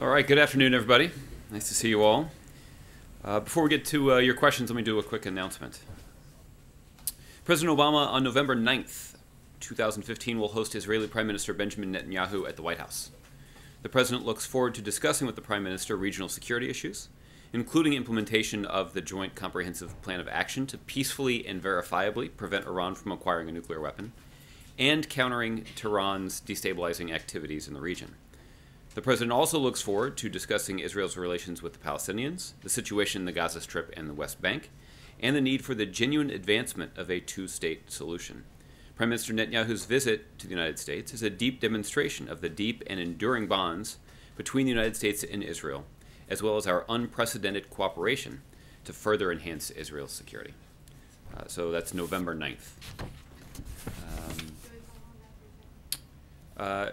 All right, good afternoon, everybody. Nice to see you all. Before we get to your questions, let me do a quick announcement. President Obama on November 9th, 2015 will host Israeli Prime Minister Benjamin Netanyahu at the White House. The President looks forward to discussing with the Prime Minister regional security issues, including implementation of the Joint Comprehensive Plan of Action to peacefully and verifiably prevent Iran from acquiring a nuclear weapon, and countering Tehran's destabilizing activities in the region. The President also looks forward to discussing Israel's relations with the Palestinians, the situation in the Gaza Strip and the West Bank, and the need for the genuine advancement of a two-state solution. Prime Minister Netanyahu's visit to the United States is a deep demonstration of the deep and enduring bonds between the United States and Israel, as well as our unprecedented cooperation to further enhance Israel's security. So that's November 9th.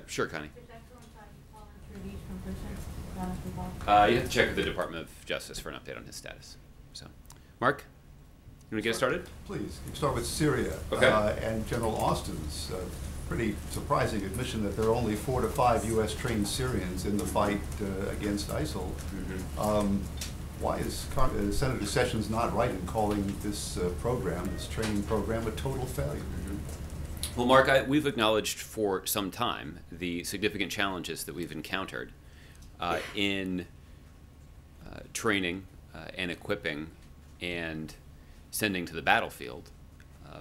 Sure, Connie. You have to check with the Department of Justice for an update on his status. So, Mark, you want to get started? Please. You can start with Syria. Okay. And General Austin's pretty surprising admission that there are only 4 to 5 U.S. trained Syrians in the fight against ISIL. Mm-hmm. Why is Senator Sessions not right in calling this program, this training program, a total failure? Well, Mark, we've acknowledged for some time the significant challenges that we've encountered in training and equipping and sending to the battlefield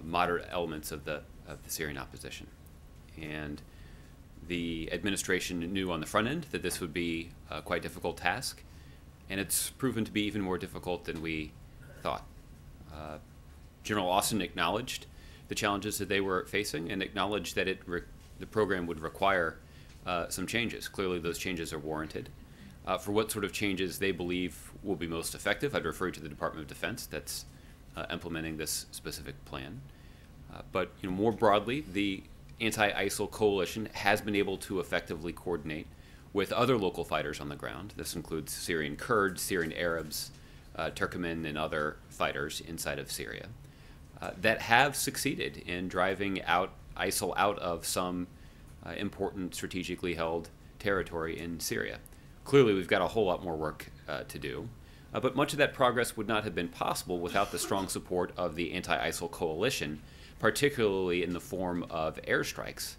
moderate elements of the Syrian opposition. And the administration knew on the front end that this would be a quite difficult task, and it's proven to be even more difficult than we thought. General Austin acknowledged the challenges that they were facing and acknowledged that the program would require some changes. Clearly, those changes are warranted. For what sort of changes they believe will be most effective, I'd refer you to the Department of Defense that's implementing this specific plan. But more broadly, the anti-ISIL coalition has been able to effectively coordinate with other local fighters on the ground. This includes Syrian Kurds, Syrian Arabs, Turkmen, and other fighters inside of Syria that have succeeded in driving ISIL out of some important strategically held territory in Syria. Clearly, we've got a whole lot more work to do, but much of that progress would not have been possible without the strong support of the anti-ISIL coalition, particularly in the form of airstrikes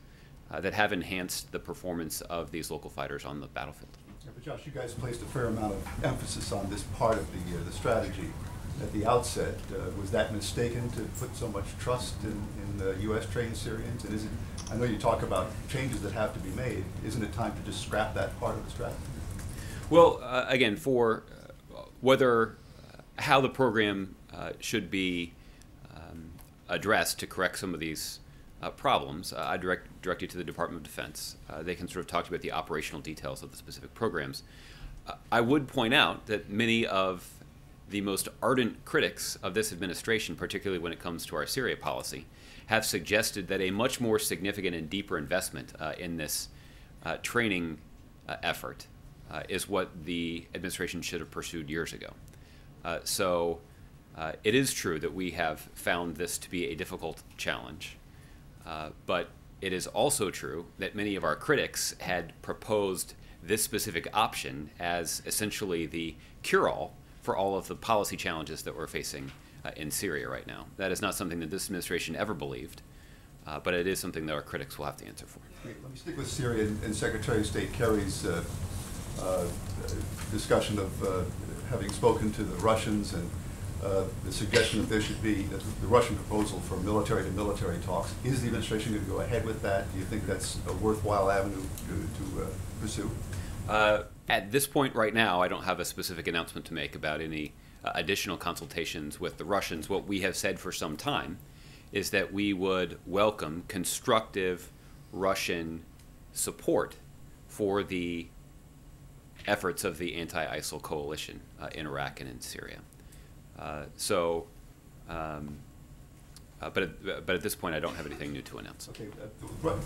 that have enhanced the performance of these local fighters on the battlefield. Yeah, but Josh, you guys placed a fair amount of emphasis on this part of the strategy at the outset. Was that mistaken to put so much trust in the U.S. trained Syrians? And is it, I know you talk about changes that have to be made. Isn't it time to just scrap that part of the strategy? Well, again, for how the program should be addressed to correct some of these problems, I direct you to the Department of Defense. They can sort of talk about the operational details of the specific programs. I would point out that many of the most ardent critics of this administration, particularly when it comes to our Syria policy, have suggested that a much more significant and deeper investment in this training effort is what the administration should have pursued years ago. So it is true that we have found this to be a difficult challenge, but it is also true that many of our critics had proposed this specific option as essentially the cure-all for all of the policy challenges that we're facing in Syria right now. That is not something that this administration ever believed, but it is something that our critics will have to answer for. Let me stick with Syria and Secretary of State Kerry's discussion of having spoken to the Russians and the suggestion that there should be the Russian proposal for military-to-military talks. Is the administration going to go ahead with that? Do you think that's a worthwhile avenue to pursue? At this point right now, I don't have a specific announcement to make about any additional consultations with the Russians. What we have said for some time is that we would welcome constructive Russian support for the efforts of the anti-ISIL coalition in Iraq and in Syria. But at this point, I don't have anything new to announce. Okay.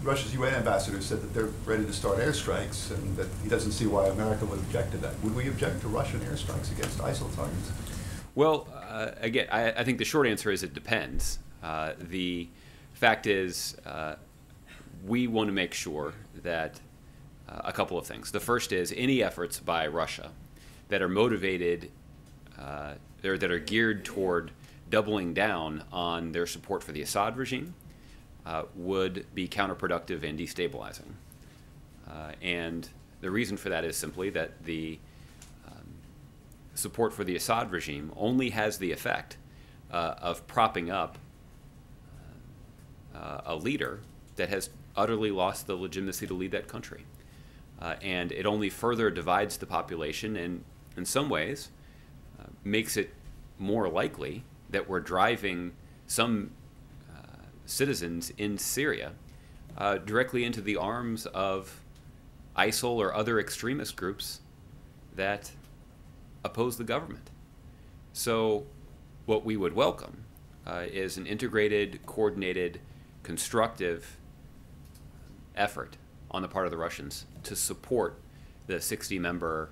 Russia's UN ambassador said that they're ready to start airstrikes, and that he doesn't see why America would object to that. Would we object to Russian airstrikes against ISIL targets? Well, again, I think the short answer is it depends. The fact is, we want to make sure that a couple of things. The first is any efforts by Russia that are motivated, that are geared toward doubling down on their support for the Assad regime would be counterproductive and destabilizing. And the reason for that is simply that the support for the Assad regime only has the effect of propping up a leader that has utterly lost the legitimacy to lead that country. And it only further divides the population and, in some ways, makes it more likely that we're driving some citizens in Syria directly into the arms of ISIL or other extremist groups that oppose the government. So what we would welcome is an integrated, coordinated, constructive effort on the part of the Russians to support the 60-member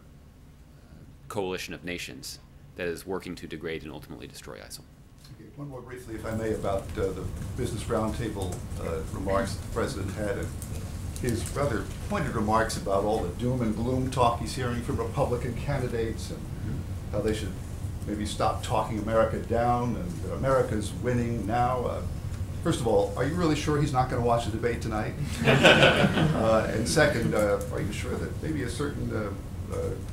coalition of nations that is working to degrade and ultimately destroy ISIL. Okay, one more briefly, if I may, about the Business Roundtable remarks the President had. His rather pointed remarks about all the doom and gloom talk he's hearing from Republican candidates and how they should maybe stop talking America down and America's winning now. First of all, are you really sure he's not going to watch the debate tonight? And second, are you sure that maybe a certain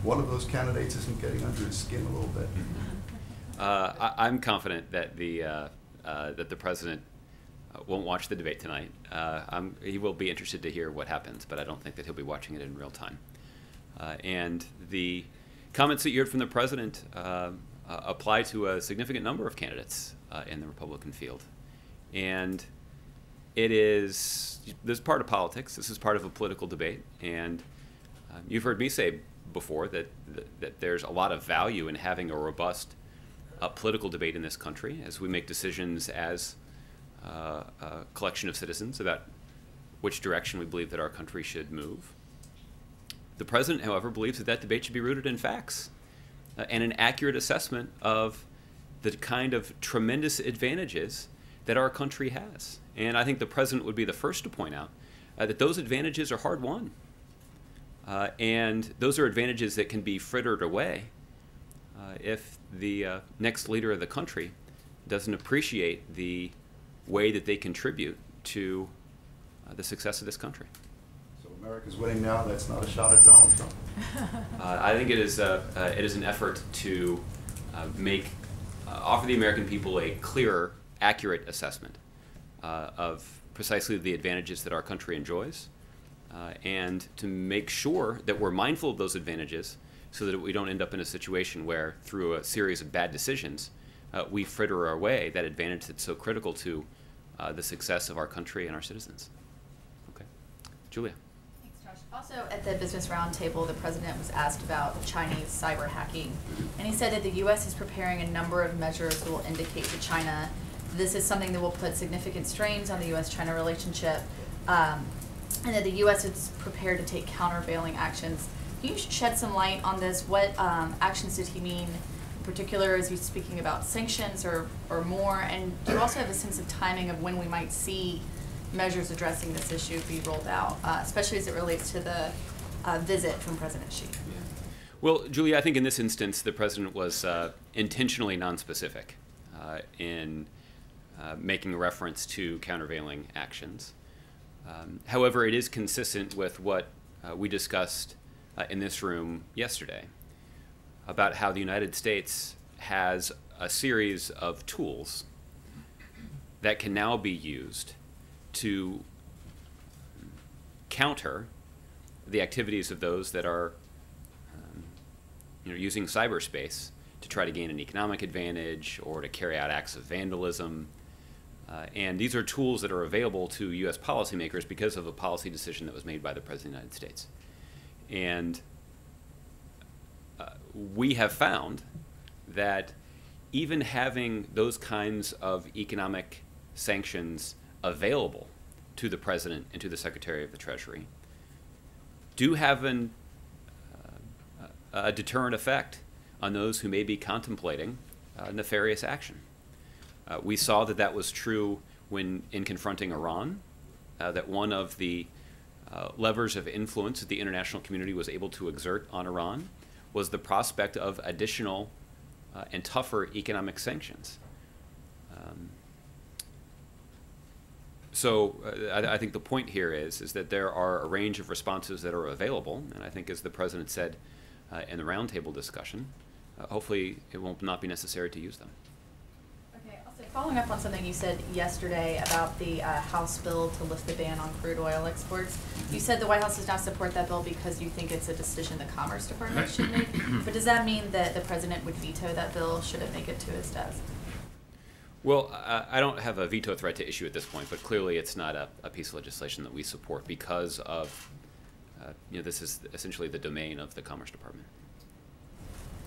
one of those candidates isn't getting under his skin a little bit? I'm confident that the President won't watch the debate tonight. He will be interested to hear what happens, but I don't think that he'll be watching it in real time. And the comments that you heard from the President apply to a significant number of candidates in the Republican field. And this is part of politics. This is part of a political debate. And you've heard me say before that there's a lot of value in having a robust political debate in this country as we make decisions as a collection of citizens about which direction we believe that our country should move. The President, however, believes that debate should be rooted in facts and an accurate assessment of the kind of tremendous advantages that our country has. And I think the President would be the first to point out that those advantages are hard-won. And those are advantages that can be frittered away if the next leader of the country doesn't appreciate the way that they contribute to the success of this country. So America's winning now. That's not a shot at Donald Trump. I think it is an effort to offer the American people a clearer, accurate assessment of precisely the advantages that our country enjoys, and to make sure that we're mindful of those advantages so that we don't end up in a situation where, through a series of bad decisions, we fritter away that advantage that's so critical to the success of our country and our citizens. Okay. Julia. Thanks, Josh. Also, at the Business Roundtable, the President was asked about Chinese cyber hacking, and he said that the U.S. is preparing a number of measures that will indicate to China this is something that will put significant strains on the U.S.-China relationship, and that the U.S. is prepared to take countervailing actions. Can you shed some light on this? What actions did he mean in particular? Is he speaking about sanctions or more? And do you also have a sense of timing of when we might see measures addressing this issue be rolled out, especially as it relates to the visit from President Xi? Yeah. Well, Julia, I think in this instance the President was intentionally nonspecific in making a reference to countervailing actions. However, it is consistent with what we discussed in this room yesterday about how the United States has a series of tools that can now be used to counter the activities of those that are using cyberspace to try to gain an economic advantage or to carry out acts of vandalism. And these are tools that are available to U.S. policymakers because of a policy decision that was made by the President of the United States. And we have found that even having those kinds of economic sanctions available to the President and to the Secretary of the Treasury do have a deterrent effect on those who may be contemplating nefarious action. We saw that was true when in confronting Iran, that one of the levers of influence that the international community was able to exert on Iran was the prospect of additional and tougher economic sanctions. So I think the point here is that there are a range of responses that are available, and I think as the President said in the roundtable discussion, hopefully it will not be necessary to use them. Okay, also following up on something you said yesterday about the House bill to lift the ban on crude oil exports, you said the White House does not support that bill because you think it's a decision the Commerce Department should make, but does that mean that the President would veto that bill should it make it to his desk? Well, I don't have a veto threat to issue at this point, but clearly it's not a piece of legislation that we support because of, this is essentially the domain of the Commerce Department.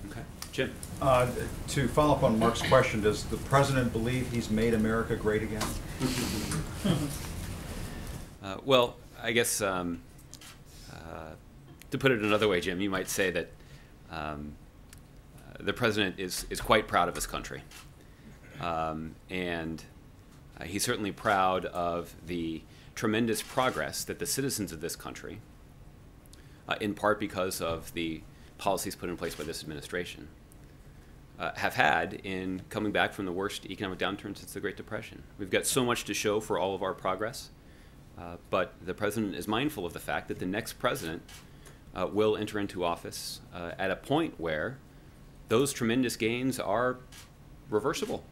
Okay. Jim. To follow up on Mark's question, does the President believe he's made America great again? Well, I guess to put it another way, Jim, you might say that the President is quite proud of his country. And he's certainly proud of the tremendous progress that the citizens of this country, in part because of the policies put in place by this administration, have had in coming back from the worst economic downturn since the Great Depression. We've got so much to show for all of our progress, but the President is mindful of the fact that the next president will enter into office at a point where those tremendous gains are reversible.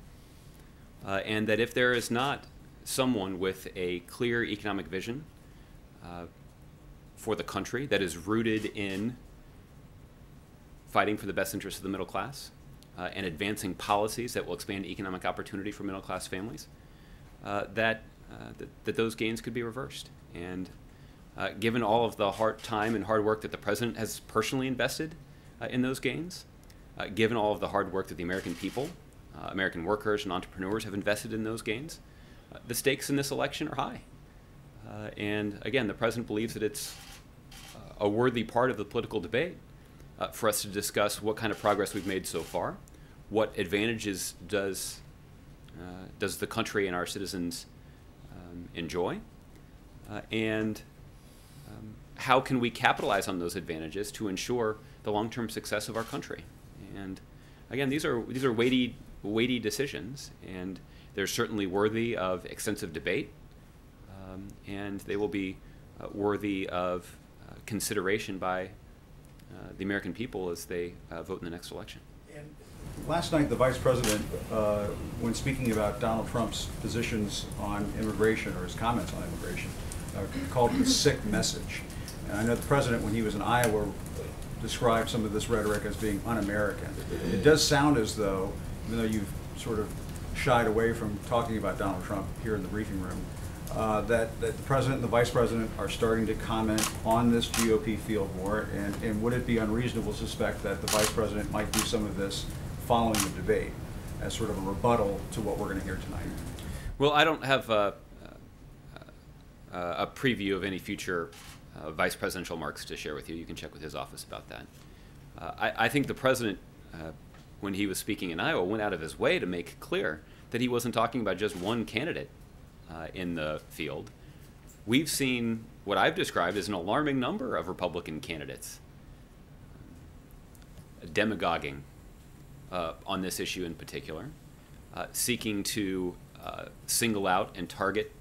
And that if there is not someone with a clear economic vision for the country that is rooted in fighting for the best interests of the middle class and advancing policies that will expand economic opportunity for middle class families, that those gains could be reversed. And given all of the hard time and hard work that the President has personally invested in those gains, given all of the hard work that the American people, American workers and entrepreneurs have invested in those gains, the stakes in this election are high. And again, the President believes that it's a worthy part of the political debate for us to discuss what kind of progress we've made so far, what advantages does the country and our citizens enjoy, and how can we capitalize on those advantages to ensure the long-term success of our country. And again, these are weighty decisions, and they're certainly worthy of extensive debate, and they will be worthy of consideration by the American people as they vote in the next election. And last night, the Vice President, when speaking about Donald Trump's positions on immigration or his comments on immigration, called it a sick message. And I know the President, when he was in Iowa, described some of this rhetoric as being un-American. It does sound as though, even though you've sort of shied away from talking about Donald Trump here in the briefing room, that the President and the Vice President are starting to comment on this GOP field war, and would it be unreasonable to suspect that the Vice President might do some of this following the debate as sort of a rebuttal to what we're going to hear tonight? Well, I don't have a preview of any future vice presidential remarks to share with you. You can check with his office about that. I think the President, when he was speaking in Iowa, went out of his way to make clear that he wasn't talking about just one candidate in the field. We've seen what I've described as an alarming number of Republican candidates demagoguing on this issue in particular, seeking to single out and target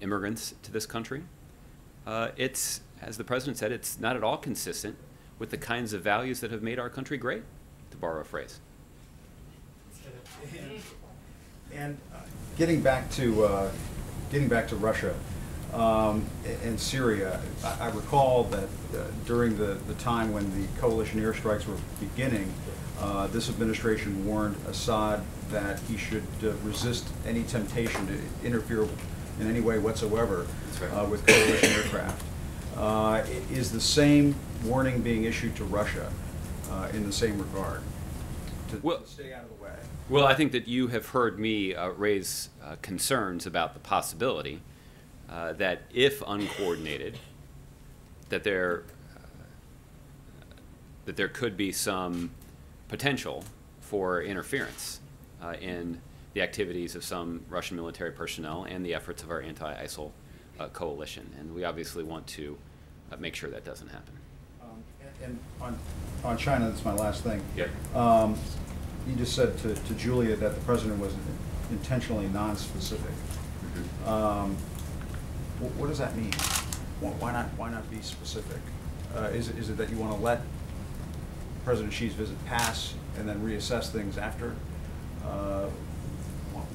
immigrants to this country. It's, as the President said, it's not at all consistent with the kinds of values that have made our country great, to borrow a phrase. And getting back to Russia and Syria, I recall that during the time when the coalition airstrikes were beginning, this administration warned Assad that he should resist any temptation to interfere in any way whatsoever with coalition aircraft. Is the same warning being issued to Russia in the same regard? To stay out of the way. Well, I think that you have heard me raise concerns about the possibility that if uncoordinated, that there could be some potential for interference in the activities of some Russian military personnel and the efforts of our anti-ISIL coalition, and we obviously want to make sure that doesn't happen. And on China, that's my last thing. Yeah. You just said to Julia that the president was intentionally non-specific. Mm-hmm. What does that mean? Why not be specific? Is it that you want to let President Xi's visit pass and then reassess things after?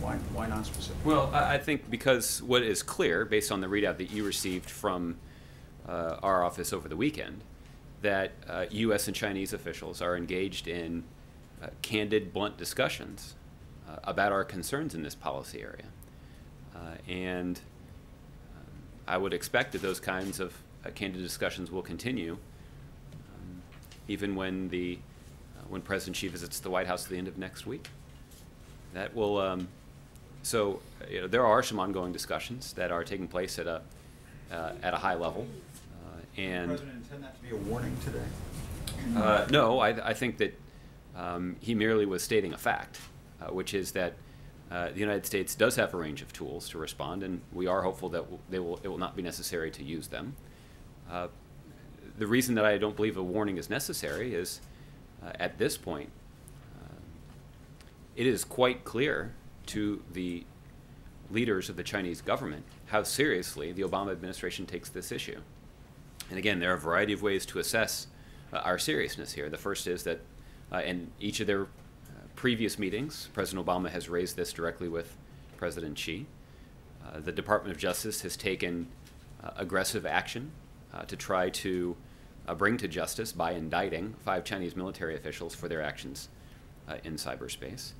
Why non-specific? Well, I think because what is clear, based on the readout that you received from our office over the weekend, that U.S. and Chinese officials are engaged in candid, blunt discussions about our concerns in this policy area. And I would expect that those kinds of candid discussions will continue even when when President Xi visits the White House at the end of next week. That will, so there are some ongoing discussions that are taking place at a high level. And Does the President intend that to be a warning today? no, I think that he merely was stating a fact, which is that the United States does have a range of tools to respond, and we are hopeful that it will not be necessary to use them. The reason that I don't believe a warning is necessary is, at this point, it is quite clear to the leaders of the Chinese government how seriously the Obama administration takes this issue. And again, there are a variety of ways to assess our seriousness here. The first is that in each of their previous meetings, President Obama has raised this directly with President Xi. The Department of Justice has taken aggressive action to try to bring to justice by indicting 5 Chinese military officials for their actions in cyberspace.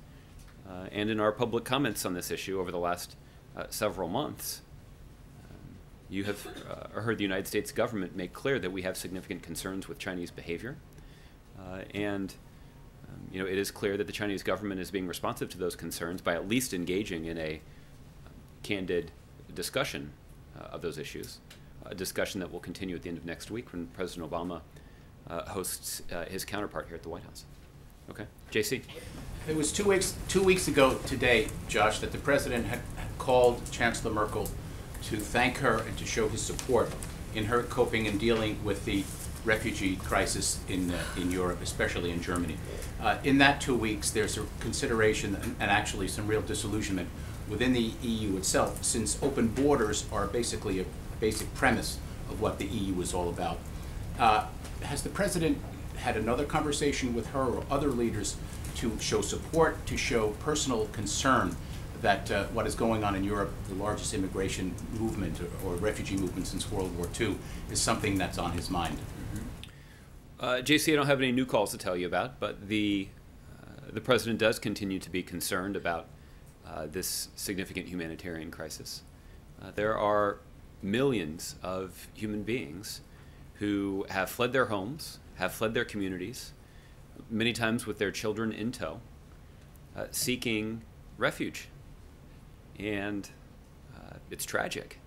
And in our public comments on this issue over the last several months, you have heard the United States government make clear that we have significant concerns with Chinese behavior. It is clear that the Chinese government is being responsive to those concerns by at least engaging in a candid discussion of those issues, a discussion that will continue at the end of next week when President Obama hosts his counterpart here at the White House. Okay, JC. It was 2 weeks ago today, Josh, that the president had called Chancellor Merkel to thank her and to show his support in her coping and dealing with the refugee crisis in Europe, especially in Germany. In that 2 weeks, there's a consideration and actually some real disillusionment within the EU itself, since open borders are basically a basic premise of what the EU is all about. Has the president had another conversation with her or other leaders to show support, to show personal concern that what is going on in Europe, the largest immigration movement or refugee movement since World War II, is something that's on his mind? JC, I don't have any new calls to tell you about, but the president does continue to be concerned about this significant humanitarian crisis. There are millions of human beings who have fled their homes, have fled their communities, many times with their children in tow, seeking refuge. And it's tragic.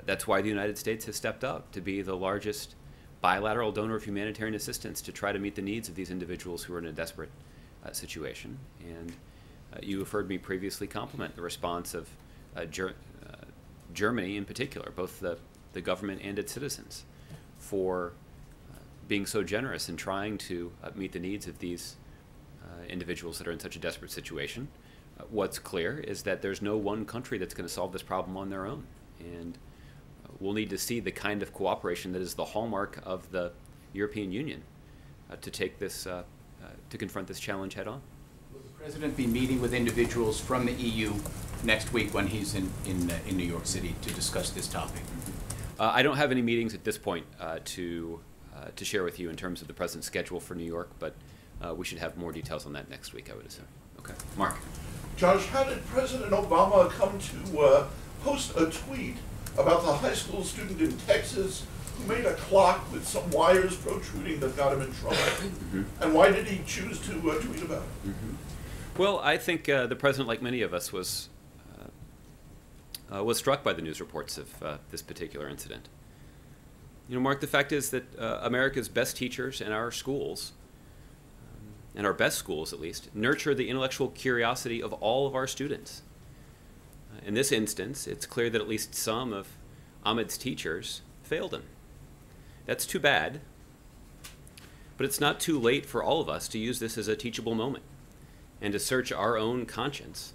That's why the United States has stepped up to be the largest bilateral donor of humanitarian assistance to try to meet the needs of these individuals who are in a desperate situation. And you have heard me previously compliment the response of Germany in particular, both the government and its citizens, for being so generous in trying to meet the needs of these individuals that are in such a desperate situation. What's clear is that there's no one country that's going to solve this problem on their own. And we'll need to see the kind of cooperation that is the hallmark of the European Union to take this, to confront this challenge head on. Will the president be meeting with individuals from the EU next week when he's in New York City to discuss this topic? I don't have any meetings at this point to share with you in terms of the president's schedule for New York, but we should have more details on that next week, I would assume. Okay. Mark. Josh, how did President Obama come to post a tweet about the high school student in Texas who made a clock with some wires protruding that got him in trouble? Mm-hmm. And why did he choose to tweet about it? Mm-hmm. Well, I think the president, like many of us, was struck by the news reports of this particular incident. Mark, the fact is that America's best teachers and our schools, and our best schools at least, nurture the intellectual curiosity of all of our students. In this instance, it's clear that at least some of Ahmed's teachers failed him. That's too bad, but it's not too late for all of us to use this as a teachable moment and to search our own conscience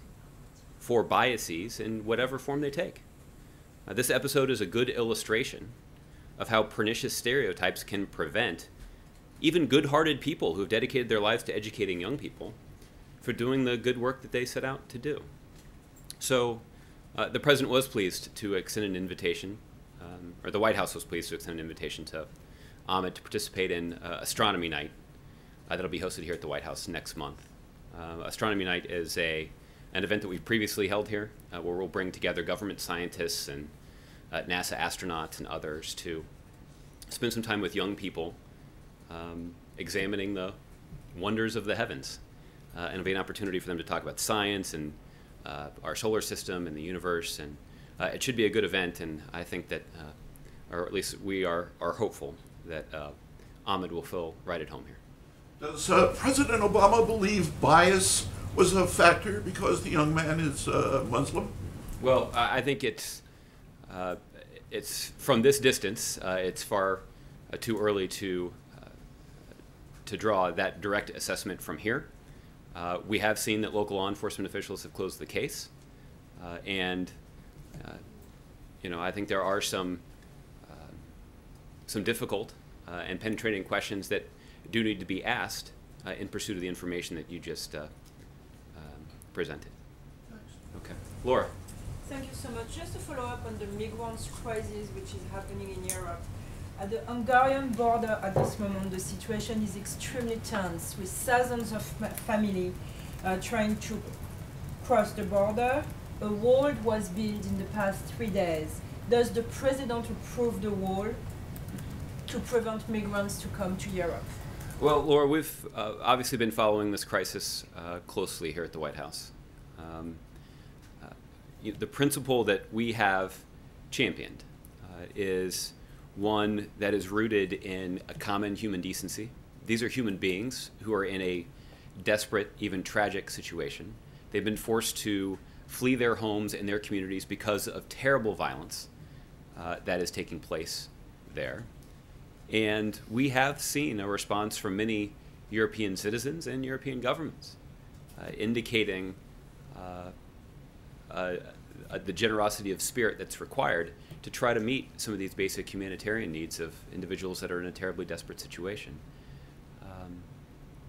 for biases in whatever form they take. This episode is a good illustration of how pernicious stereotypes can prevent even good-hearted people who have dedicated their lives to educating young people for doing the good work that they set out to do. So the President was pleased to extend an invitation, or the White House was pleased to extend an invitation to Ahmed to participate in Astronomy Night that'll be hosted here at the White House next month. Astronomy Night is an event that we've previously held here, where we'll bring together government scientists and NASA astronauts and others to spend some time with young people examining the wonders of the heavens. And it'll be an opportunity for them to talk about science and our solar system and the universe. And it should be a good event, and I think that, or at least we are hopeful that Ahmed will feel right at home here. Does President Obama believe bias was a factor because the young man is Muslim? Well, I think it's from this distance, it's far too early to draw that direct assessment from here. We have seen that local law enforcement officials have closed the case, and I think there are some difficult and penetrating questions that do need to be asked in pursuit of the information that you just presented. Okay, Laura. Thank you so much. Just to follow up on the migrants crisis which is happening in Europe. At the Hungarian border at this moment, the situation is extremely tense, with thousands of families trying to cross the border. A wall was built in the past 3 days. Does the President approve the wall to prevent migrants to come to Europe? Well, Laura, we've obviously been following this crisis closely here at the White House. The principle that we have championed is one that is rooted in a common human decency. These are human beings who are in a desperate, even tragic situation. They've been forced to flee their homes and their communities because of terrible violence that is taking place there. And we have seen a response from many European citizens and European governments indicating the generosity of spirit that's required to try to meet some of these basic humanitarian needs of individuals that are in a terribly desperate situation.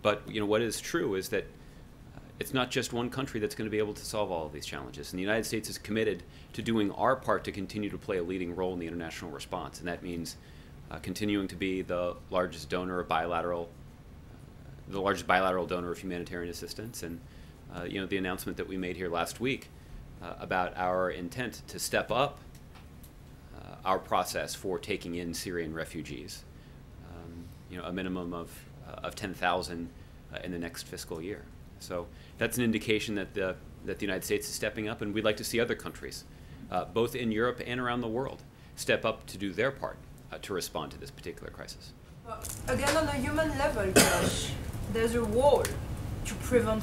But what is true is that it's not just one country that's going to be able to solve all of these challenges. And the United States is committed to doing our part to continue to play a leading role in the international response. And that means continuing to be the largest donor of bilateral donor of humanitarian assistance. And the announcement that we made here last week about our intent to step up our process for taking in Syrian refugees, a minimum of 10,000 in the next fiscal year. So that's an indication that the United States is stepping up, and we'd like to see other countries, both in Europe and around the world, step up to do their part to respond to this particular crisis. Well, again, on a human level, Josh, there's a wall to prevent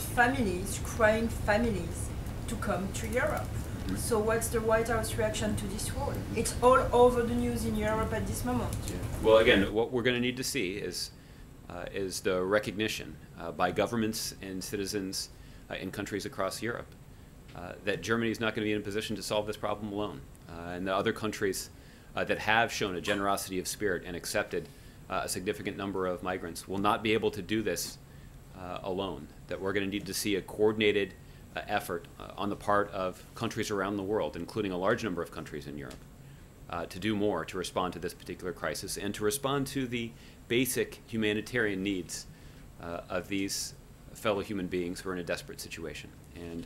crying families, to come to Europe. Mm-hmm. So what's the White House reaction to this wall? It's all over the news in Europe at this moment. Yeah. Well, again, what we're going to need to see is the recognition by governments and citizens in countries across Europe that Germany is not going to be in a position to solve this problem alone. And the other countries that have shown a generosity of spirit and accepted a significant number of migrants will not be able to do this alone. That we're going to need to see a coordinated effort on the part of countries around the world, including a large number of countries in Europe, to do more to respond to this particular crisis and to respond to the basic humanitarian needs of these fellow human beings who are in a desperate situation. And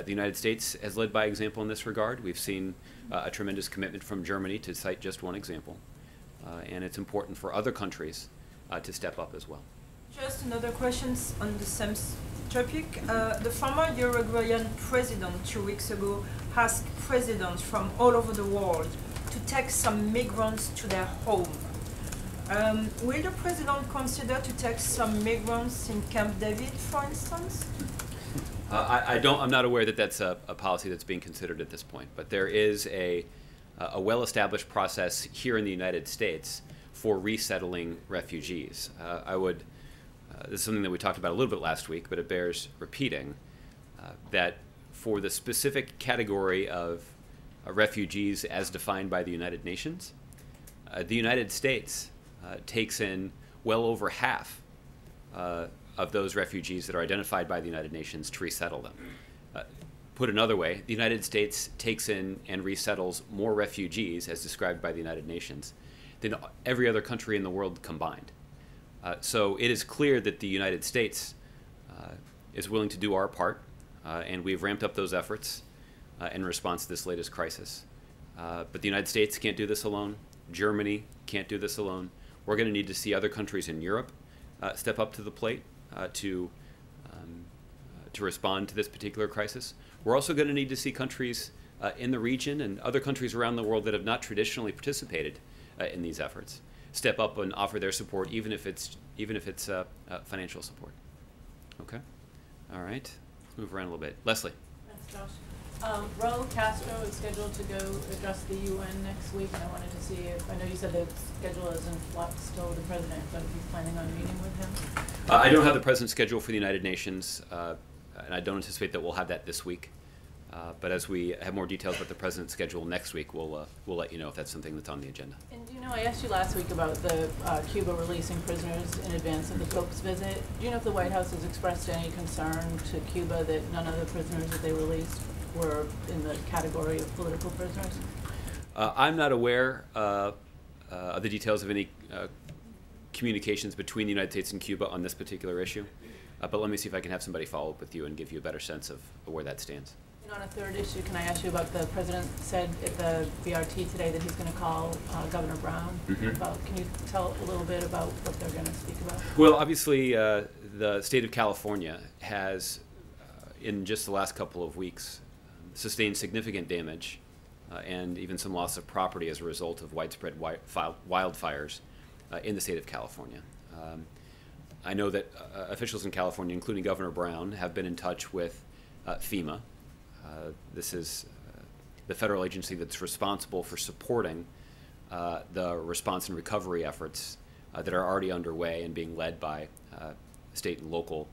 the United States has led by example in this regard. We've seen a tremendous commitment from Germany, to cite just one example. And it's important for other countries to step up as well. Just another question on the same topic. The former Uruguayan president 2 weeks ago asked presidents from all over the world to take some migrants to their home. Will the president consider to take some migrants in Camp David, for instance? I'm not aware that that's a policy that's being considered at this point, but there is a well-established process here in the United States for resettling refugees. This is something that we talked about a little bit last week, but it bears repeating, that for the specific category of refugees as defined by the United Nations, the United States takes in well over half of those refugees that are identified by the United Nations to resettle them. Put another way, the United States takes in and resettles more refugees, as described by the United Nations, than every other country in the world combined. So it is clear that the United States is willing to do our part, and we've ramped up those efforts in response to this latest crisis. But the United States can't do this alone. Germany can't do this alone. We're going to need to see other countries in Europe step up to the plate to respond to this particular crisis. We're also going to need to see countries in the region and other countries around the world that have not traditionally participated in these efforts step up and offer their support, even if it's financial support. Okay, all right. Let's move around a little bit. Leslie. Thanks, Josh. Raul Castro is scheduled to go address the UN next week, and I wanted to see if, I know you said the schedule is in flux still with the president, but if he's planning on meeting with him? I don't have the president's schedule for the United Nations, and I don't anticipate that we'll have that this week. But as we have more details about the president's schedule next week, we'll let you know if that's something that's on the agenda. And you know, I asked you last week about the Cuba releasing prisoners in advance of the Pope's visit. Do you know if the White House has expressed any concern to Cuba that none of the prisoners that they released were in the category of political prisoners? I'm not aware of the details of any communications between the United States and Cuba on this particular issue. But let me see if I can have somebody follow up with you and give you a better sense of where that stands. And on a third issue, can I ask you about the president said at the BRT today that he's going to call Governor Brown? Mm-hmm. Can you tell a little bit about what they're going to speak about? Well, obviously, the state of California has, in just the last couple of weeks, sustained significant damage and even some loss of property as a result of widespread wildfires in the state of California. I know that officials in California, including Governor Brown, have been in touch with FEMA. This is the federal agency that's responsible for supporting the response and recovery efforts that are already underway and being led by state and local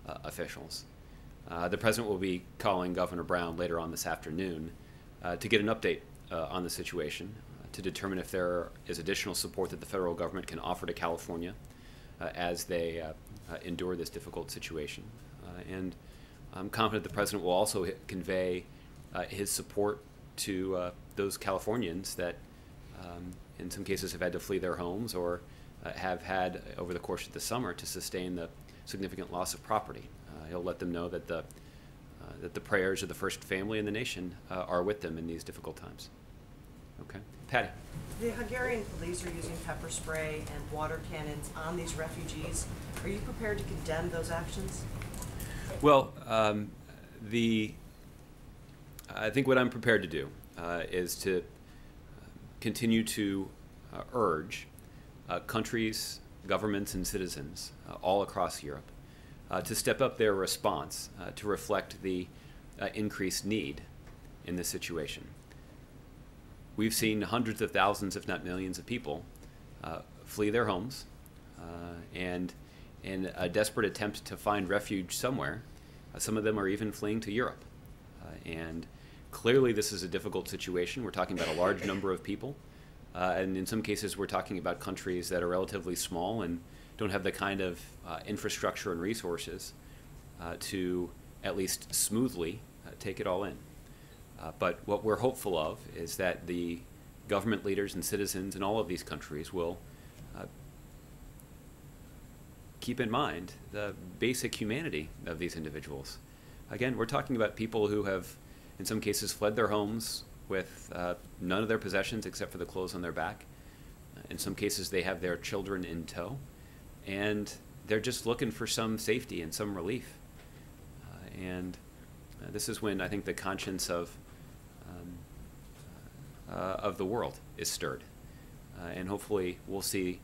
officials. The president will be calling Governor Brown later on this afternoon to get an update on the situation, to determine if there is additional support that the federal government can offer to California as they endure this difficult situation. And I'm confident the president will also convey his support to those Californians that in some cases have had to flee their homes or have had over the course of the summer to sustain the significant loss of property. He'll let them know that the prayers of the first family in the nation are with them in these difficult times. Okay, Patty. The Hungarian police are using pepper spray and water cannons on these refugees. Are you prepared to condemn those actions? Well, I think what I'm prepared to do is to continue to urge countries, governments, and citizens all across Europe to step up their response to reflect the increased need in this situation. We've seen hundreds of thousands, if not millions, of people flee their homes and in a desperate attempt to find refuge somewhere. Some of them are even fleeing to Europe. And clearly this is a difficult situation. We're talking about a large number of people. And in some cases, we're talking about countries that are relatively small and don't have the kind of infrastructure and resources to at least smoothly take it all in. But what we're hopeful of is that the government leaders and citizens in all of these countries will keep in mind the basic humanity of these individuals. Again, we're talking about people who have, in some cases, fled their homes with none of their possessions except for the clothes on their back. In some cases, they have their children in tow, and they're just looking for some safety and some relief. This is when I think the conscience of the world is stirred. And hopefully we'll see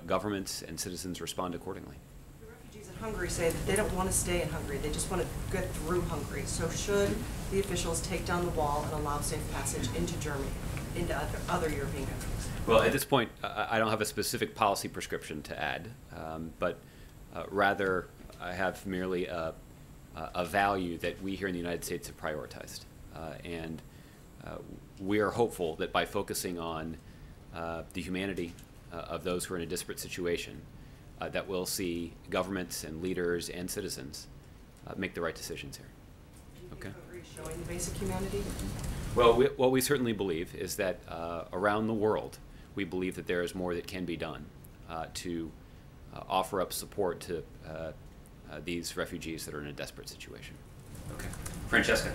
governments and citizens respond accordingly. The refugees in Hungary say that they don't want to stay in Hungary, they just want to get through Hungary. So should the officials take down the wall and allow safe passage into Germany, into other European countries? Well, at this point, I don't have a specific policy prescription to add, but rather I have merely a value that we here in the United States have prioritized. And we are hopeful that by focusing on the humanity of those who are in a disparate situation, that we'll see governments and leaders and citizens make the right decisions here. Okay. Hungary is showing the basic humanity? Well, what we certainly believe is that around the world, we believe that there is more that can be done to offer up support to these refugees that are in a desperate situation. Okay. Francesca.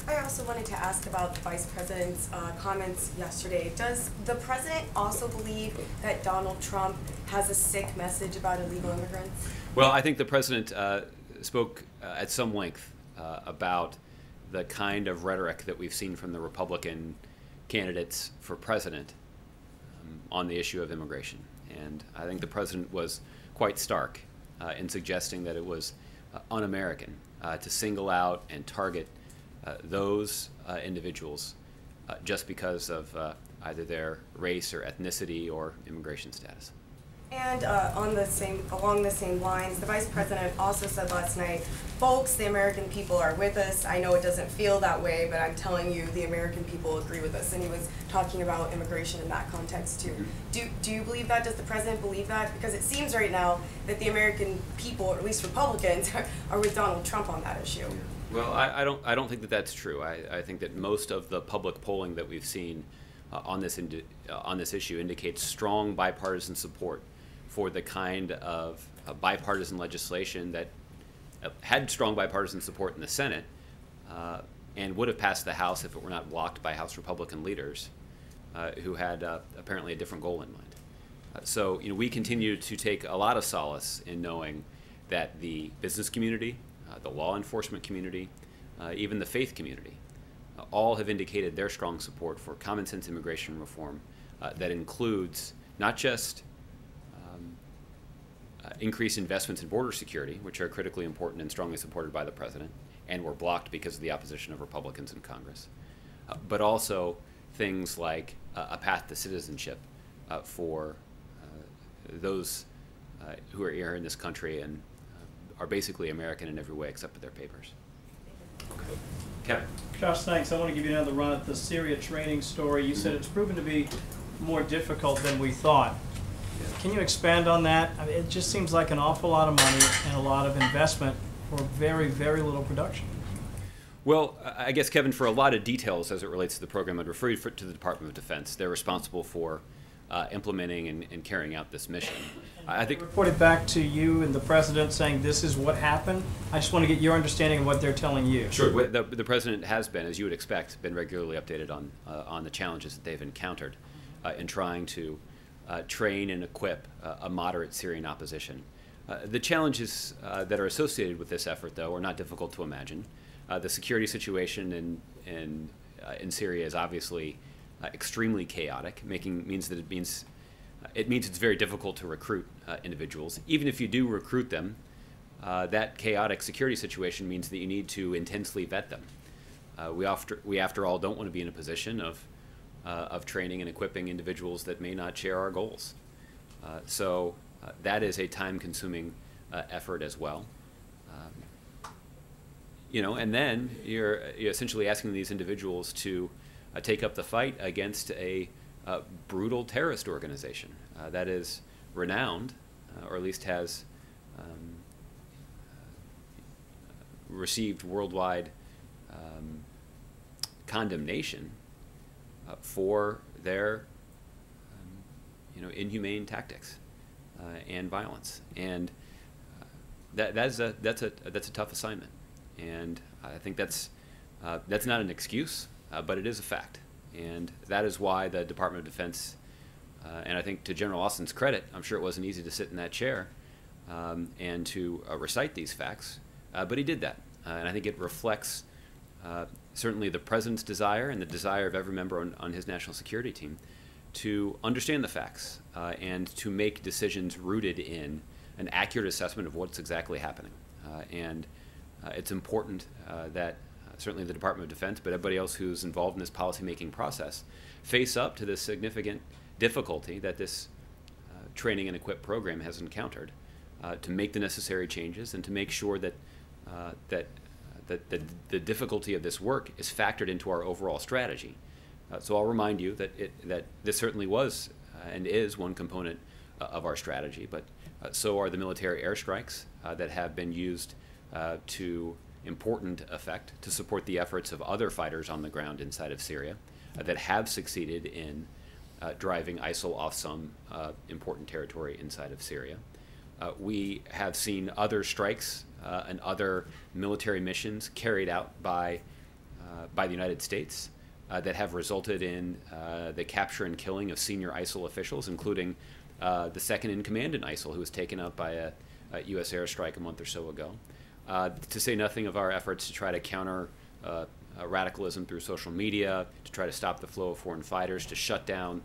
I also wanted to ask about the Vice President's comments yesterday. Does the President also believe that Donald Trump has a sick message about illegal immigrants? Well, I think the President spoke at some length about the kind of rhetoric that we've seen from the Republican candidates for president on the issue of immigration. And I think the President was quite stark in suggesting that it was un-American to single out and target those individuals just because of either their race or ethnicity or immigration status. And along the same lines, the Vice President also said last night, folks, the American people are with us. I know it doesn't feel that way, but I'm telling you, the American people agree with us. And he was talking about immigration in that context too. Do you believe that? Does the President believe that? Because it seems right now that the American people, or at least Republicans, are with Donald Trump on that issue. Well, I don't think that that's true. I think that most of the public polling that we've seen on this issue indicates strong bipartisan support for the kind of bipartisan legislation that had strong bipartisan support in the Senate and would have passed the House if it were not blocked by House Republican leaders who had apparently a different goal in mind. So, we continue to take a lot of solace in knowing that the business community, the law enforcement community, even the faith community, all have indicated their strong support for common sense immigration reform that includes not just increased investments in border security, which are critically important and strongly supported by the President, and were blocked because of the opposition of Republicans in Congress, but also things like a path to citizenship for those who are here in this country and are basically American in every way except for their papers. Okay. Kevin. Josh, thanks. I want to give you another run at the Syria training story. You said it's proven to be more difficult than we thought. Can you expand on that? I mean, it just seems like an awful lot of money and a lot of investment for very, very little production. Well, I guess, Kevin, for a lot of details as it relates to the program, I'd refer you to the Department of Defense. They're responsible for implementing and carrying out this mission. I think reported back to you and the President saying this is what happened. I just want to get your understanding of what they're telling you. Sure. The President has been, as you would expect, been regularly updated on the challenges that they've encountered in trying to train and equip a moderate Syrian opposition. The challenges that are associated with this effort, though, are not difficult to imagine. The security situation in Syria is obviously extremely chaotic, means it's very difficult to recruit individuals. Even if you do recruit them, that chaotic security situation means that you need to intensely vet them. We after all don't want to be in a position of training and equipping individuals that may not share our goals. So that is a time-consuming effort as well. And then you're essentially asking these individuals to take up the fight against a brutal terrorist organization that is renowned, or at least has received worldwide condemnation for their inhumane tactics and violence, and that's a tough assignment, and I think that's not an excuse, but it is a fact, and that is why the Department of Defense, and I think to General Austin's credit, I'm sure it wasn't easy to sit in that chair and to recite these facts, but he did that, and I think it reflects certainly the President's desire and the desire of every member on his national security team to understand the facts and to make decisions rooted in an accurate assessment of what's exactly happening. And it's important that certainly the Department of Defense, but everybody else who's involved in this policymaking process, face up to this significant difficulty that this training and equip program has encountered, to make the necessary changes and to make sure that the difficulty of this work is factored into our overall strategy. So I'll remind you that this certainly was and is one component of our strategy, but so are the military airstrikes that have been used to important effect to support the efforts of other fighters on the ground inside of Syria that have succeeded in driving ISIL off some important territory inside of Syria. We have seen other strikes and other military missions carried out by the United States that have resulted in the capture and killing of senior ISIL officials, including the second in command in ISIL, who was taken out by a U.S. airstrike a month or so ago. To say nothing of our efforts to try to counter radicalism through social media, to try to stop the flow of foreign fighters, to shut down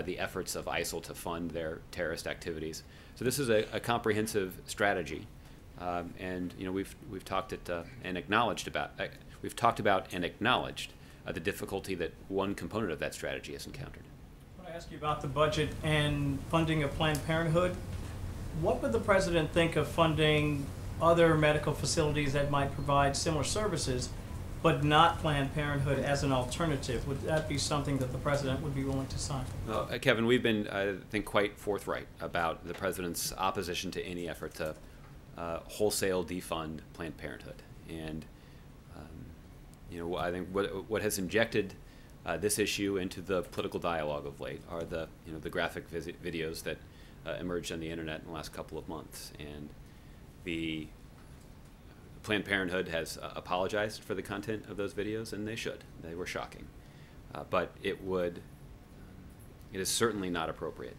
the efforts of ISIL to fund their terrorist activities. So this is a comprehensive strategy, and we've talked and acknowledged about the difficulty that one component of that strategy has encountered. I want to ask you about the budget and funding of Planned Parenthood. What would the president think of funding other medical facilities that might provide similar services, but not Planned Parenthood as an alternative? Would that be something that the president would be willing to sign? Well, Kevin, we've been, I think, quite forthright about the president's opposition to any effort to wholesale defund Planned Parenthood. And I think what has injected this issue into the political dialogue of late are the graphic videos that emerged on the internet in the last couple of months. And the Planned Parenthood has apologized for the content of those videos, and they should. They were shocking. But it is certainly not appropriate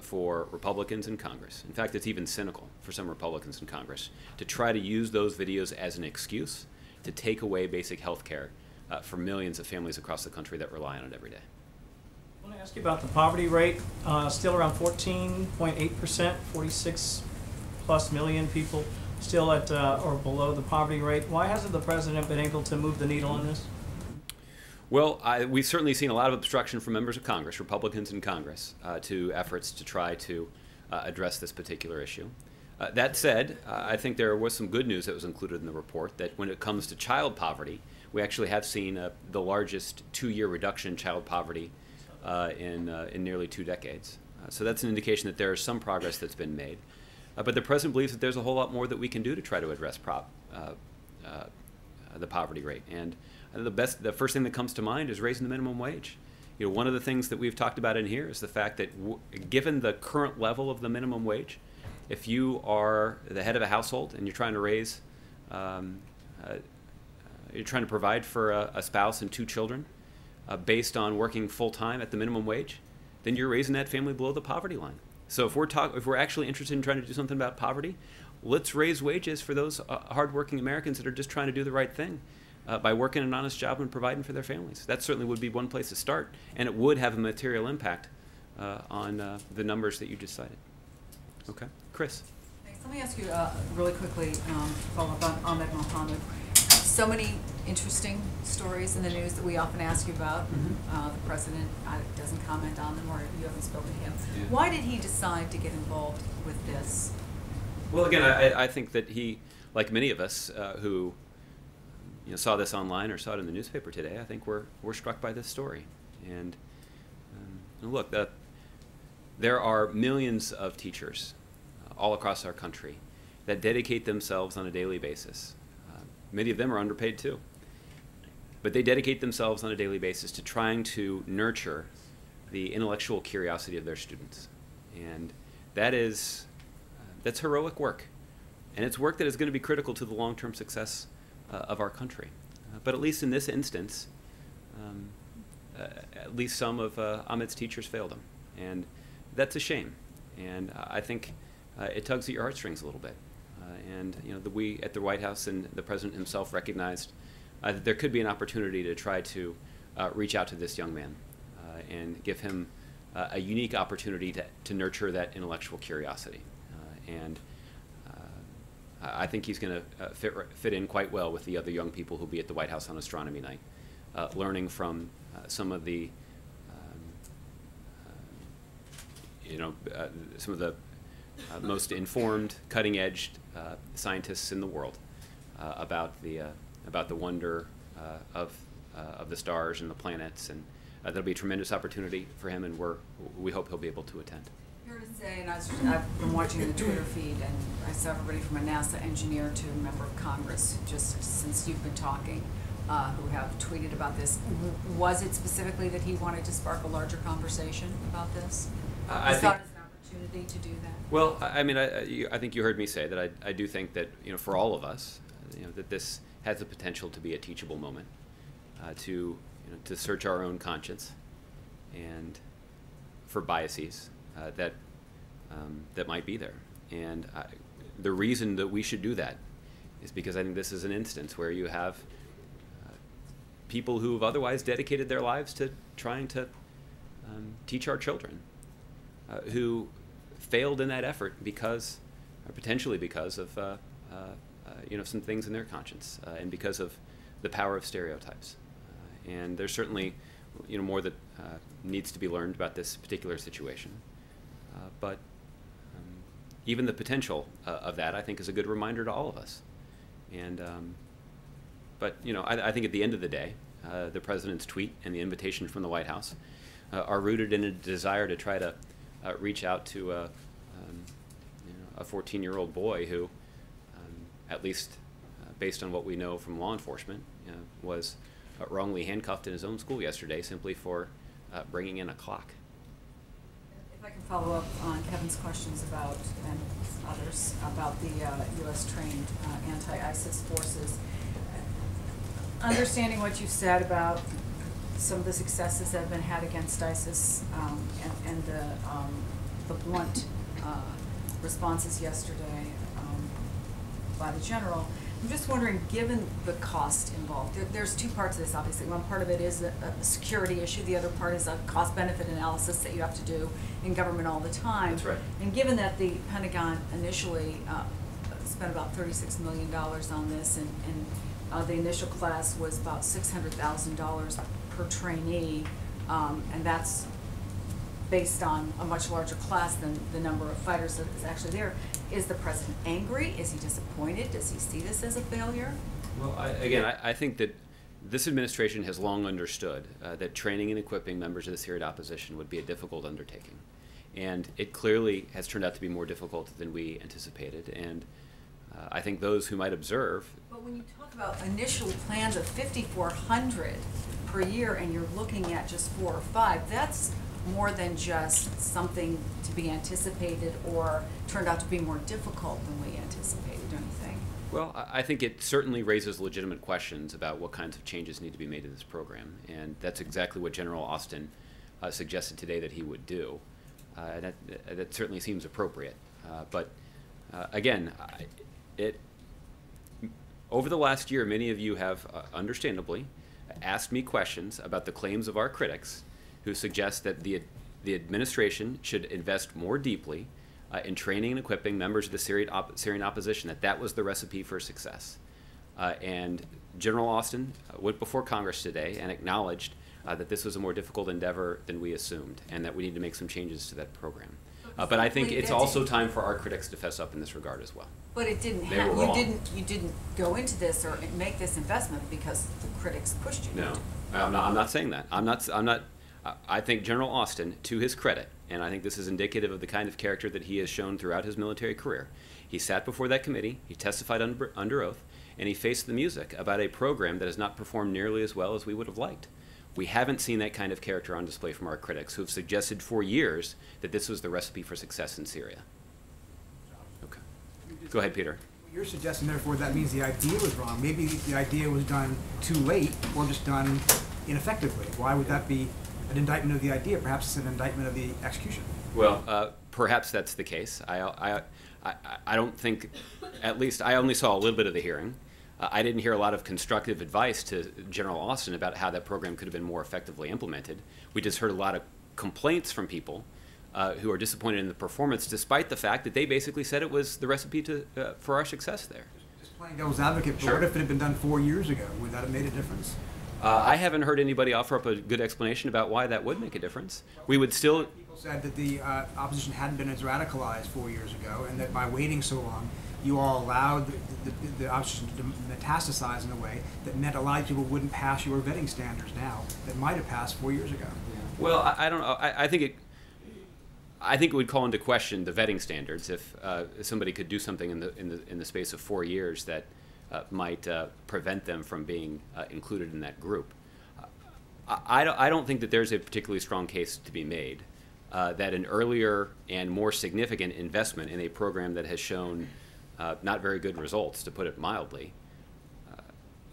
for Republicans in Congress. In fact, it's even cynical for some Republicans in Congress to try to use those videos as an excuse to take away basic health care for millions of families across the country that rely on it every day. I want to ask you about the poverty rate, still around 14.8%, 46 plus million people still at or below the poverty rate. Why hasn't the president been able to move the needle on this? Well, we've certainly seen a lot of obstruction from members of Congress, Republicans in Congress, to efforts to try to address this particular issue. That said, I think there was some good news that was included in the report, that when it comes to child poverty, we actually have seen the largest two-year reduction in child poverty in nearly 2 decades. So that's an indication that there is some progress that's been made. But the president believes that there's a whole lot more that we can do to try to address the poverty rate. And the first thing that comes to mind is raising the minimum wage. One of the things that we've talked about in here is the fact that given the current level of the minimum wage, if you are the head of a household and you're trying to raise, you're trying to provide for a spouse and 2 children based on working full-time at the minimum wage, then you're raising that family below the poverty line. So if we're actually interested in trying to do something about poverty, let's raise wages for those hardworking Americans that are just trying to do the right thing by working an honest job and providing for their families. That certainly would be one place to start, and it would have a material impact on the numbers that you just cited. Okay, Chris. Thanks. Let me ask you really quickly, follow up on Ahmed Mohammed. So many interesting stories in the news that we often ask you about. The president doesn't comment on them, or you haven't spoken to him. Yeah. Why did he decide to get involved with this? Well, again, I think that he, like many of us who saw this online or saw it in the newspaper today, I think we're struck by this story. And look, there are millions of teachers all across our country that dedicate themselves on a daily basis. Many of them are underpaid too. But they dedicate themselves on a daily basis to trying to nurture the intellectual curiosity of their students. And that's heroic work. And it's work that is going to be critical to the long-term success of our country. But at least in this instance, at least some of Ahmed's teachers failed him. And that's a shame. And I think it tugs at your heartstrings a little bit. And we at the White House and the president himself recognized that there could be an opportunity to try to reach out to this young man and give him a unique opportunity to nurture that intellectual curiosity. And I think he's going to fit in quite well with the other young people who'll be at the White House on Astronomy Night, learning from some of the, some of the most informed, cutting-edge scientists in the world about the wonder of the stars and the planets, and that'll be a tremendous opportunity for him, and we hope he'll be able to attend. Here to say, and I've been watching the Twitter feed, and I saw everybody from a NASA engineer to a member of Congress, just since you've been talking, who have tweeted about this. Was it specifically that he wanted to spark a larger conversation about this? I thought it's an opportunity to do that. Well, I mean, I think you heard me say that I do think that, for all of us, that this has the potential to be a teachable moment, to search our own conscience, and for biases that might be there. And the reason that we should do that is because I think this is an instance where you have people who have otherwise dedicated their lives to trying to teach our children, who failed in that effort because, or potentially because of, some things in their conscience, and because of the power of stereotypes. And there's certainly, more that needs to be learned about this particular situation. But even the potential of that, I think, is a good reminder to all of us. And, but, I think at the end of the day, the president's tweet and the invitation from the White House are rooted in a desire to try to reach out to a 14-year-old boy who, at least based on what we know from law enforcement, was wrongly handcuffed in his own school yesterday simply for bringing in a clock. If I can follow up on Kevin's questions about, and others, about the U.S.-trained anti-ISIS forces. Understanding what you said about some of the successes that have been had against ISIS, and the blunt responses yesterday by the general, I'm just wondering, given the cost involved, there's two parts of this, obviously. One part of it is a security issue. The other part is a cost-benefit analysis that you have to do in government all the time. That's right. And given that the Pentagon initially spent about $36 million on this, and the initial class was about $600,000 per trainee, and that's based on a much larger class than the number of fighters that is actually there. Is the president angry? Is he disappointed? Does he see this as a failure? Well, I think that this administration has long understood that training and equipping members of the Syrian opposition would be a difficult undertaking. And it clearly has turned out to be more difficult than we anticipated. And I think those who might observe... But when you talk about initial plans of 5,400 per year and you're looking at just 4 or 5, that's more than just something to be anticipated or turned out to be more difficult than we anticipated, don't you think? Well, I think it certainly raises legitimate questions about what kinds of changes need to be made to this program, and that's exactly what General Austin suggested today that he would do. That certainly seems appropriate. But again, over the last year, many of you have understandably asked me questions about the claims of our critics who suggest that the administration should invest more deeply in training and equipping members of the Syrian opposition, that was the recipe for success. And General Austin went before Congress today and acknowledged that this was a more difficult endeavor than we assumed, and that we need to make some changes to that program. But I think it's also time for our critics to fess up in this regard as well. But it didn't happen. You didn't go into this or make this investment because the critics pushed you. No, I'm not saying that. I'm not. I think General Austin, to his credit, and I think this is indicative of the kind of character that he has shown throughout his military career, he sat before that committee, he testified under oath, and he faced the music about a program that has not performed nearly as well as we would have liked. We haven't seen that kind of character on display from our critics, who have suggested for years that this was the recipe for success in Syria. Okay. Go ahead, Peter. You're suggesting, therefore, that means the idea was wrong. Maybe the idea was done too late or just done ineffectively. Why would that be an indictment of the idea? Perhaps it's an indictment of the execution. Well, perhaps that's the case. I don't think, at least I only saw a little bit of the hearing. I didn't hear a lot of constructive advice to General Austin about how that program could have been more effectively implemented. We just heard a lot of complaints from people who are disappointed in the performance, despite the fact that they basically said it was the recipe for our success there. Just playing devil's advocate, but Sure. what if it had been done 4 years ago? Would that have made a difference? I haven't heard anybody offer up a good explanation about why that would make a difference. We would still... People said that the opposition hadn't been as radicalized 4 years ago, and that by waiting so long, you all allowed the opposition to metastasize in a way that meant a lot of people wouldn't pass your vetting standards now that might have passed 4 years ago. Well, I don't know. I think it would call into question the vetting standards if somebody could do something in the space of 4 years that might prevent them from being included in that group. I don't think that there's a particularly strong case to be made that an earlier and more significant investment in a program that has shown not very good results, to put it mildly,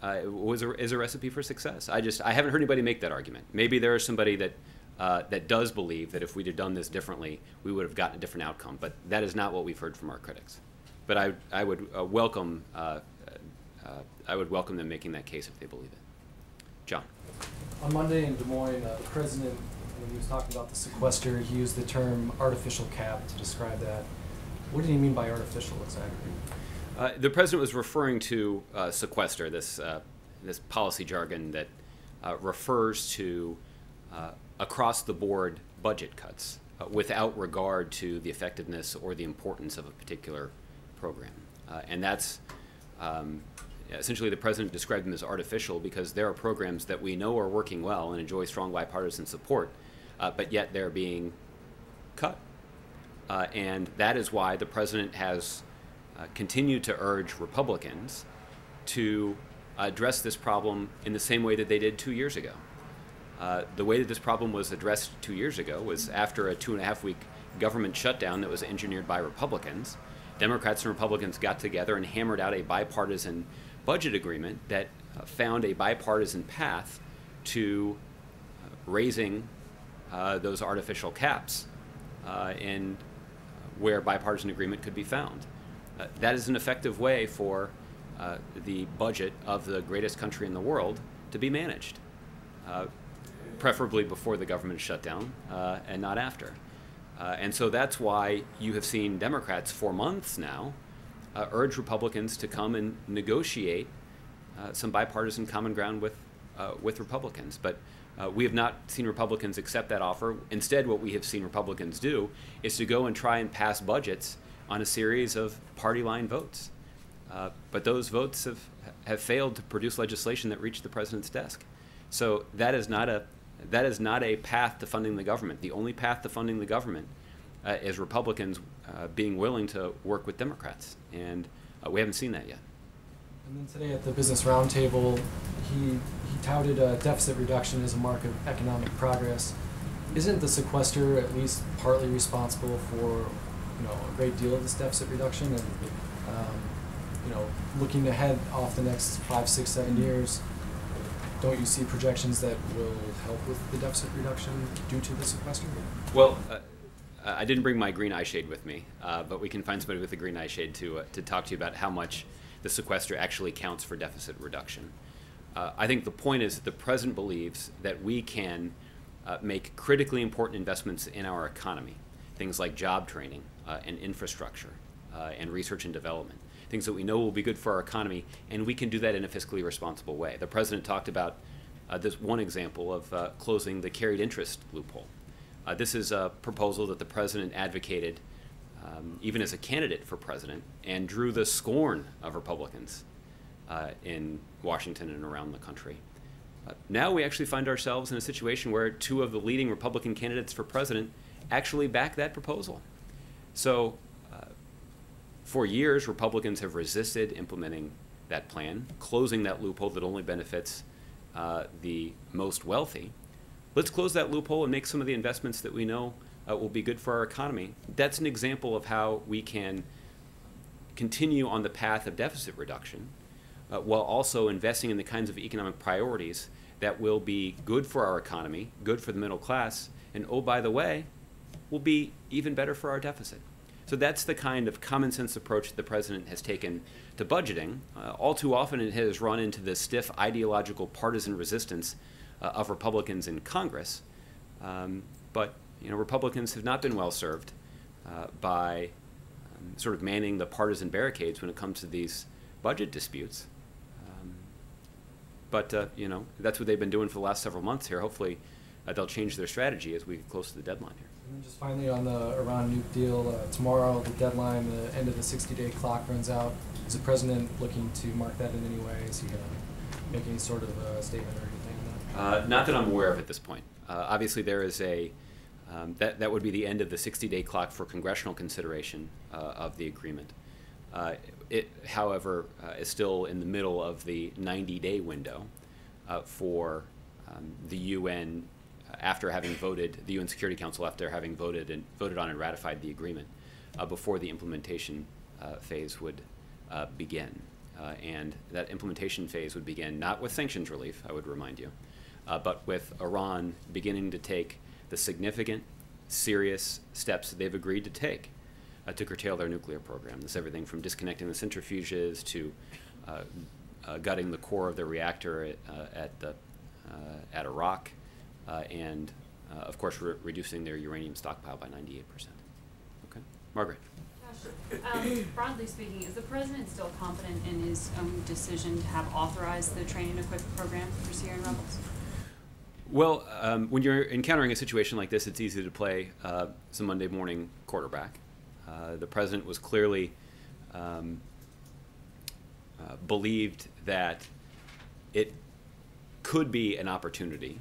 is a recipe for success. I haven't heard anybody make that argument. Maybe there is somebody that does believe that if we'd have done this differently, we would have gotten a different outcome. But that is not what we've heard from our critics. But I would welcome them making that case if they believe it. John. On Monday in Des Moines, the president, when he was talking about the sequester, he used the term artificial cap to describe that. What did he mean by artificial exactly? The president was referring to sequester, this policy jargon that refers to across-the-board budget cuts without regard to the effectiveness or the importance of a particular program. And that's essentially the president described them as artificial because there are programs that we know are working well and enjoy strong bipartisan support, but yet they're being cut. And that is why the president has continued to urge Republicans to address this problem in the same way that they did 2 years ago. The way that this problem was addressed 2 years ago was after a 2.5-week government shutdown that was engineered by Republicans. Democrats and Republicans got together and hammered out a bipartisan budget agreement that found a bipartisan path to raising those artificial caps and where bipartisan agreement could be found. That is an effective way for the budget of the greatest country in the world to be managed, preferably before the government shutdown and not after. And so that's why you have seen Democrats for months now urge Republicans to come and negotiate some bipartisan common ground with Republicans. But we have not seen Republicans accept that offer. Instead, what we have seen Republicans do is to go and try and pass budgets on a series of party line votes. But those votes have failed to produce legislation that reached the president's desk. So that is not a path to funding the government. The only path to funding the government is Republicans being willing to work with Democrats, and we haven't seen that yet. And then today at the Business Roundtable, he touted deficit reduction as a mark of economic progress. Isn't the sequester at least partly responsible for a great deal of this deficit reduction? And looking ahead off the next 5, 6, 7 years, don't you see projections that will help with the deficit reduction due to the sequester? Well, I didn't bring my green eye shade with me, but we can find somebody with a green eye shade to talk to you about how much the sequester actually counts for deficit reduction. I think the point is that the president believes that we can make critically important investments in our economy, things like job training and infrastructure and research and development, things that we know will be good for our economy, and we can do that in a fiscally responsible way. The president talked about this one example of closing the carried interest loophole. This is a proposal that the president advocated even as a candidate for president and drew the scorn of Republicans in Washington and around the country. Now we actually find ourselves in a situation where 2 of the leading Republican candidates for president actually back that proposal. So for years, Republicans have resisted implementing that plan, closing that loophole that only benefits the most wealthy. Let's close that loophole and make some of the investments that we know will be good for our economy. That's an example of how we can continue on the path of deficit reduction while also investing in the kinds of economic priorities that will be good for our economy, good for the middle class, and oh, by the way, will be even better for our deficit. So that's the kind of common sense approach that the president has taken to budgeting. All too often it has run into the stiff ideological partisan resistance of Republicans in Congress. But Republicans have not been well served by sort of manning the partisan barricades when it comes to these budget disputes. But that's what they've been doing for the last several months here. Hopefully, they'll change their strategy as we get close to the deadline here. And then just finally on the Iran nuke deal, tomorrow the deadline, the end of the 60-day clock runs out. Is the president looking to mark that in any way? Is he going to make any sort of statement or anything on that? Not that I'm aware of at this point. Obviously, there is that would be the end of the 60-day clock for congressional consideration of the agreement. It, however, is still in the middle of the 90-day window for the UN, after having voted, the UN Security Council after having voted on and ratified the agreement, before the implementation phase would begin. And that implementation phase would begin not with sanctions relief, I would remind you, but with Iran beginning to take the significant, serious steps that they've agreed to take to curtail their nuclear program. This is everything from disconnecting the centrifuges to gutting the core of their reactor at Iraq, and of course reducing their uranium stockpile by 98%. Okay, Margaret. Broadly speaking, is the president still confident in his own decision to have authorized the train and equip program for Syrian rebels? Well, when you're encountering a situation like this, it's easy to play some Monday morning quarterback. The president was clearly believed that it could be an opportunity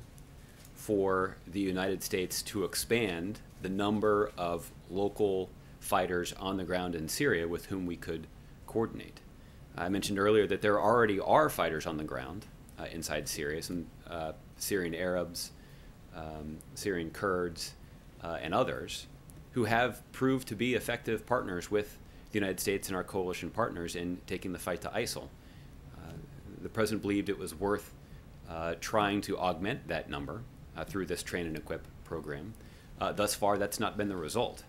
for the United States to expand the number of local fighters on the ground in Syria with whom we could coordinate. I mentioned earlier that there already are fighters on the ground inside Syria, some Syrian Arabs, Syrian Kurds, and others, who have proved to be effective partners with the United States and our coalition partners in taking the fight to ISIL. The president believed it was worth trying to augment that number through this train and equip program. Thus far, that's not been the result.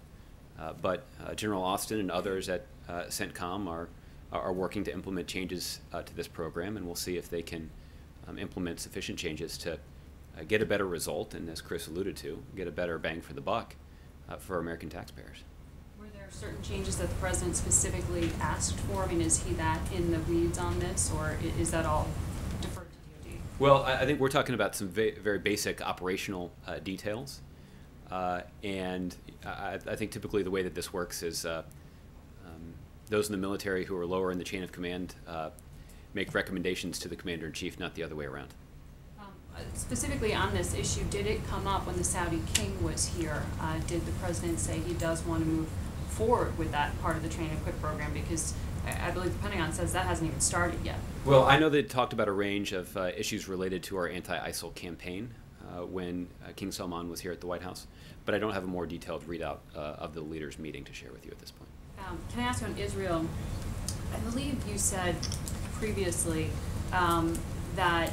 But General Austin and others at CENTCOM are working to implement changes to this program, and we'll see if they can implement sufficient changes to get a better result, and as Chris alluded to, get a better bang for the buck for American taxpayers. Were there certain changes that the president specifically asked for? I mean, is he that in the weeds on this, or is that all deferred to DOD? Well, I think we're talking about some very basic operational details. And I think typically the way that this works is those in the military who are lower in the chain of command make recommendations to the commander-in-chief, not the other way around. Specifically on this issue, did it come up when the Saudi king was here? Did the president say he does want to move forward with that part of the train and equip program? Because I believe the Pentagon says that hasn't even started yet. Well, I know they talked about a range of issues related to our anti-ISIL campaign when King Salman was here at the White House, but I don't have a more detailed readout of the leaders' meeting to share with you at this point. Can I ask you on Israel? I believe you said previously that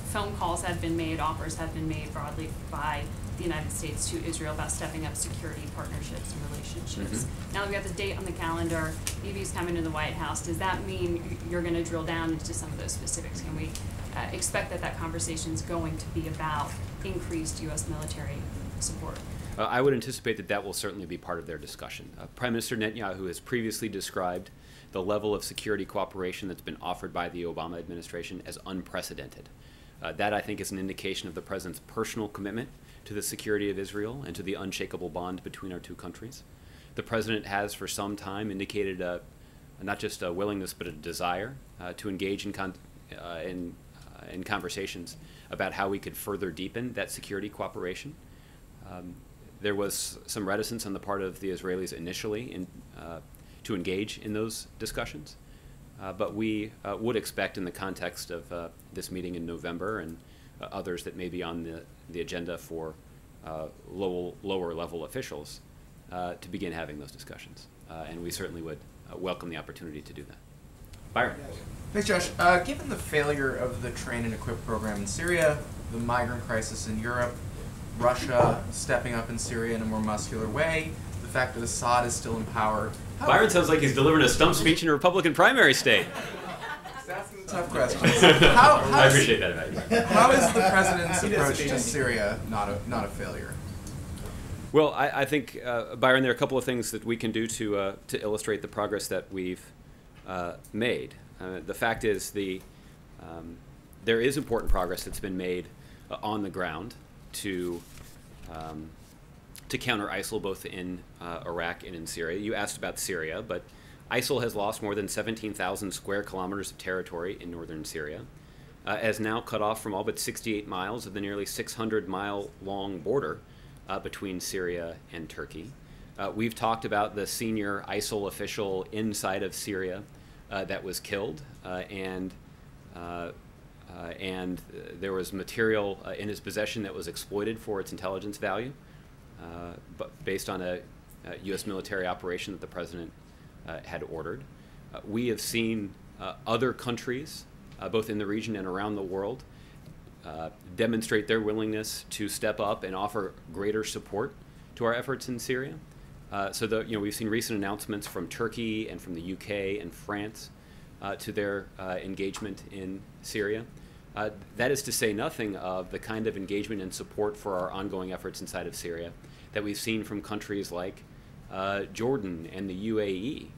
phone calls had been made, offers had been made broadly by the United States to Israel about stepping up security partnerships and relationships. Now that we got the date on the calendar, Bibi's coming to the White House. Does that mean you're going to drill down into some of those specifics? Can we expect that conversation is going to be about increased U.S. military support? I would anticipate that will certainly be part of their discussion. Prime Minister Netanyahu has previously described the level of security cooperation that's been offered by the Obama administration as unprecedented. That, I think, is an indication of the president's personal commitment to the security of Israel and to the unshakable bond between our two countries. The president has, for some time, indicated not just a willingness but a desire to engage in conversations about how we could further deepen that security cooperation. There was some reticence on the part of the Israelis initially to engage in those discussions. But we would expect, in the context of this meeting in November and others that may be on the agenda for lower level officials, to begin having those discussions. And we certainly would welcome the opportunity to do that. Byron. Thanks, Josh. Given the failure of the train and equip program in Syria, the migrant crisis in Europe, Russia stepping up in Syria in a more muscular way, the fact that Assad is still in power. Byron sounds like he's delivering a stump speech in a Republican primary state. He's asking the tough questions. I appreciate that about you. How is the president's approach to Syria not a failure? Well, I think, Byron, there are a couple of things that we can do to illustrate the progress that we've made. The fact is, there is important progress that's been made on the ground to counter ISIL, both in Iraq and in Syria. You asked about Syria, but ISIL has lost more than 17,000 square kilometers of territory in northern Syria, has now cut off from all but 68 miles of the nearly 600-mile-long border between Syria and Turkey. We've talked about the senior ISIL official inside of Syria that was killed, and there was material in his possession that was exploited for its intelligence value, but based on a U.S. military operation that the president had ordered. We have seen other countries, both in the region and around the world, demonstrate their willingness to step up and offer greater support to our efforts in Syria. We've seen recent announcements from Turkey and from the UK and France to their engagement in Syria. That is to say nothing of the kind of engagement and support for our ongoing efforts inside of Syria that we've seen from countries like Jordan and the UAE,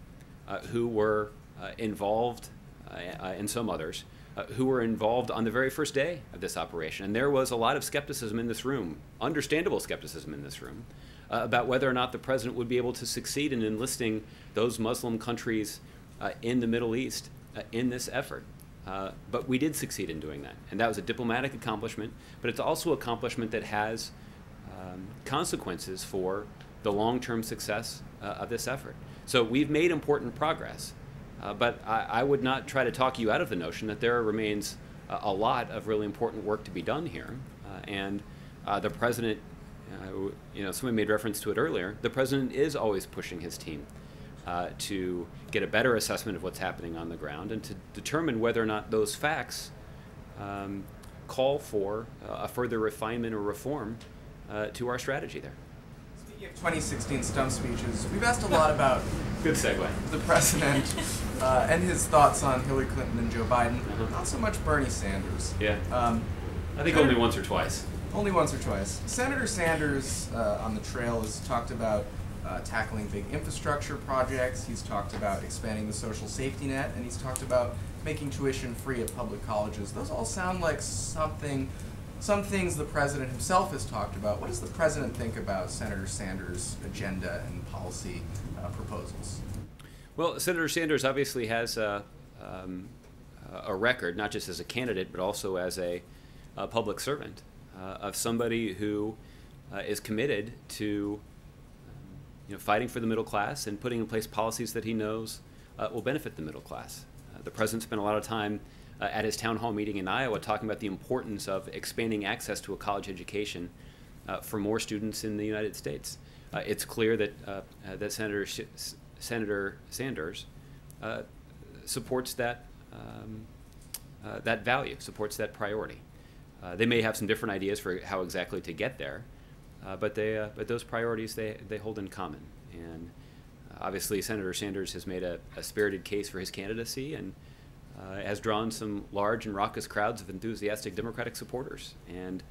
who were involved, and some others, who were involved on the very first day of this operation. And there was a lot of skepticism in this room, understandable skepticism in this room, about whether or not the president would be able to succeed in enlisting those Muslim countries in the Middle East in this effort. But we did succeed in doing that. And that was a diplomatic accomplishment, but it's also an accomplishment that has consequences for the long-term success of this effort. So we've made important progress. But I would not try to talk you out of the notion that there remains a lot of really important work to be done here. And the president, somebody made reference to it earlier, the president is always pushing his team to get a better assessment of what's happening on the ground and to determine whether or not those facts call for a further refinement or reform to our strategy there. Speaking of 2016 stump speeches, we've asked a lot about good segue. The president and his thoughts on Hillary Clinton and Joe Biden. Not so much Bernie Sanders. Yeah. I think only once or twice. Only once or twice. Senator Sanders on the trail has talked about tackling big infrastructure projects. He's talked about expanding the social safety net, and he's talked about making tuition free at public colleges. Those all sound like some things the president himself has talked about. What does the president think about Senator Sanders' agenda and policy proposals? Well, Senator Sanders obviously has a record, not just as a candidate, but also as a public servant, of somebody who is committed to fighting for the middle class and putting in place policies that he knows will benefit the middle class. The president spent a lot of time at his town hall meeting in Iowa talking about the importance of expanding access to a college education for more students in the United States. It's clear that Senator Sanders supports that value, supports that priority. They may have some different ideas for how exactly to get there, but those priorities they hold in common. And obviously, Senator Sanders has made a spirited case for his candidacy and has drawn some large and raucous crowds of enthusiastic Democratic supporters. And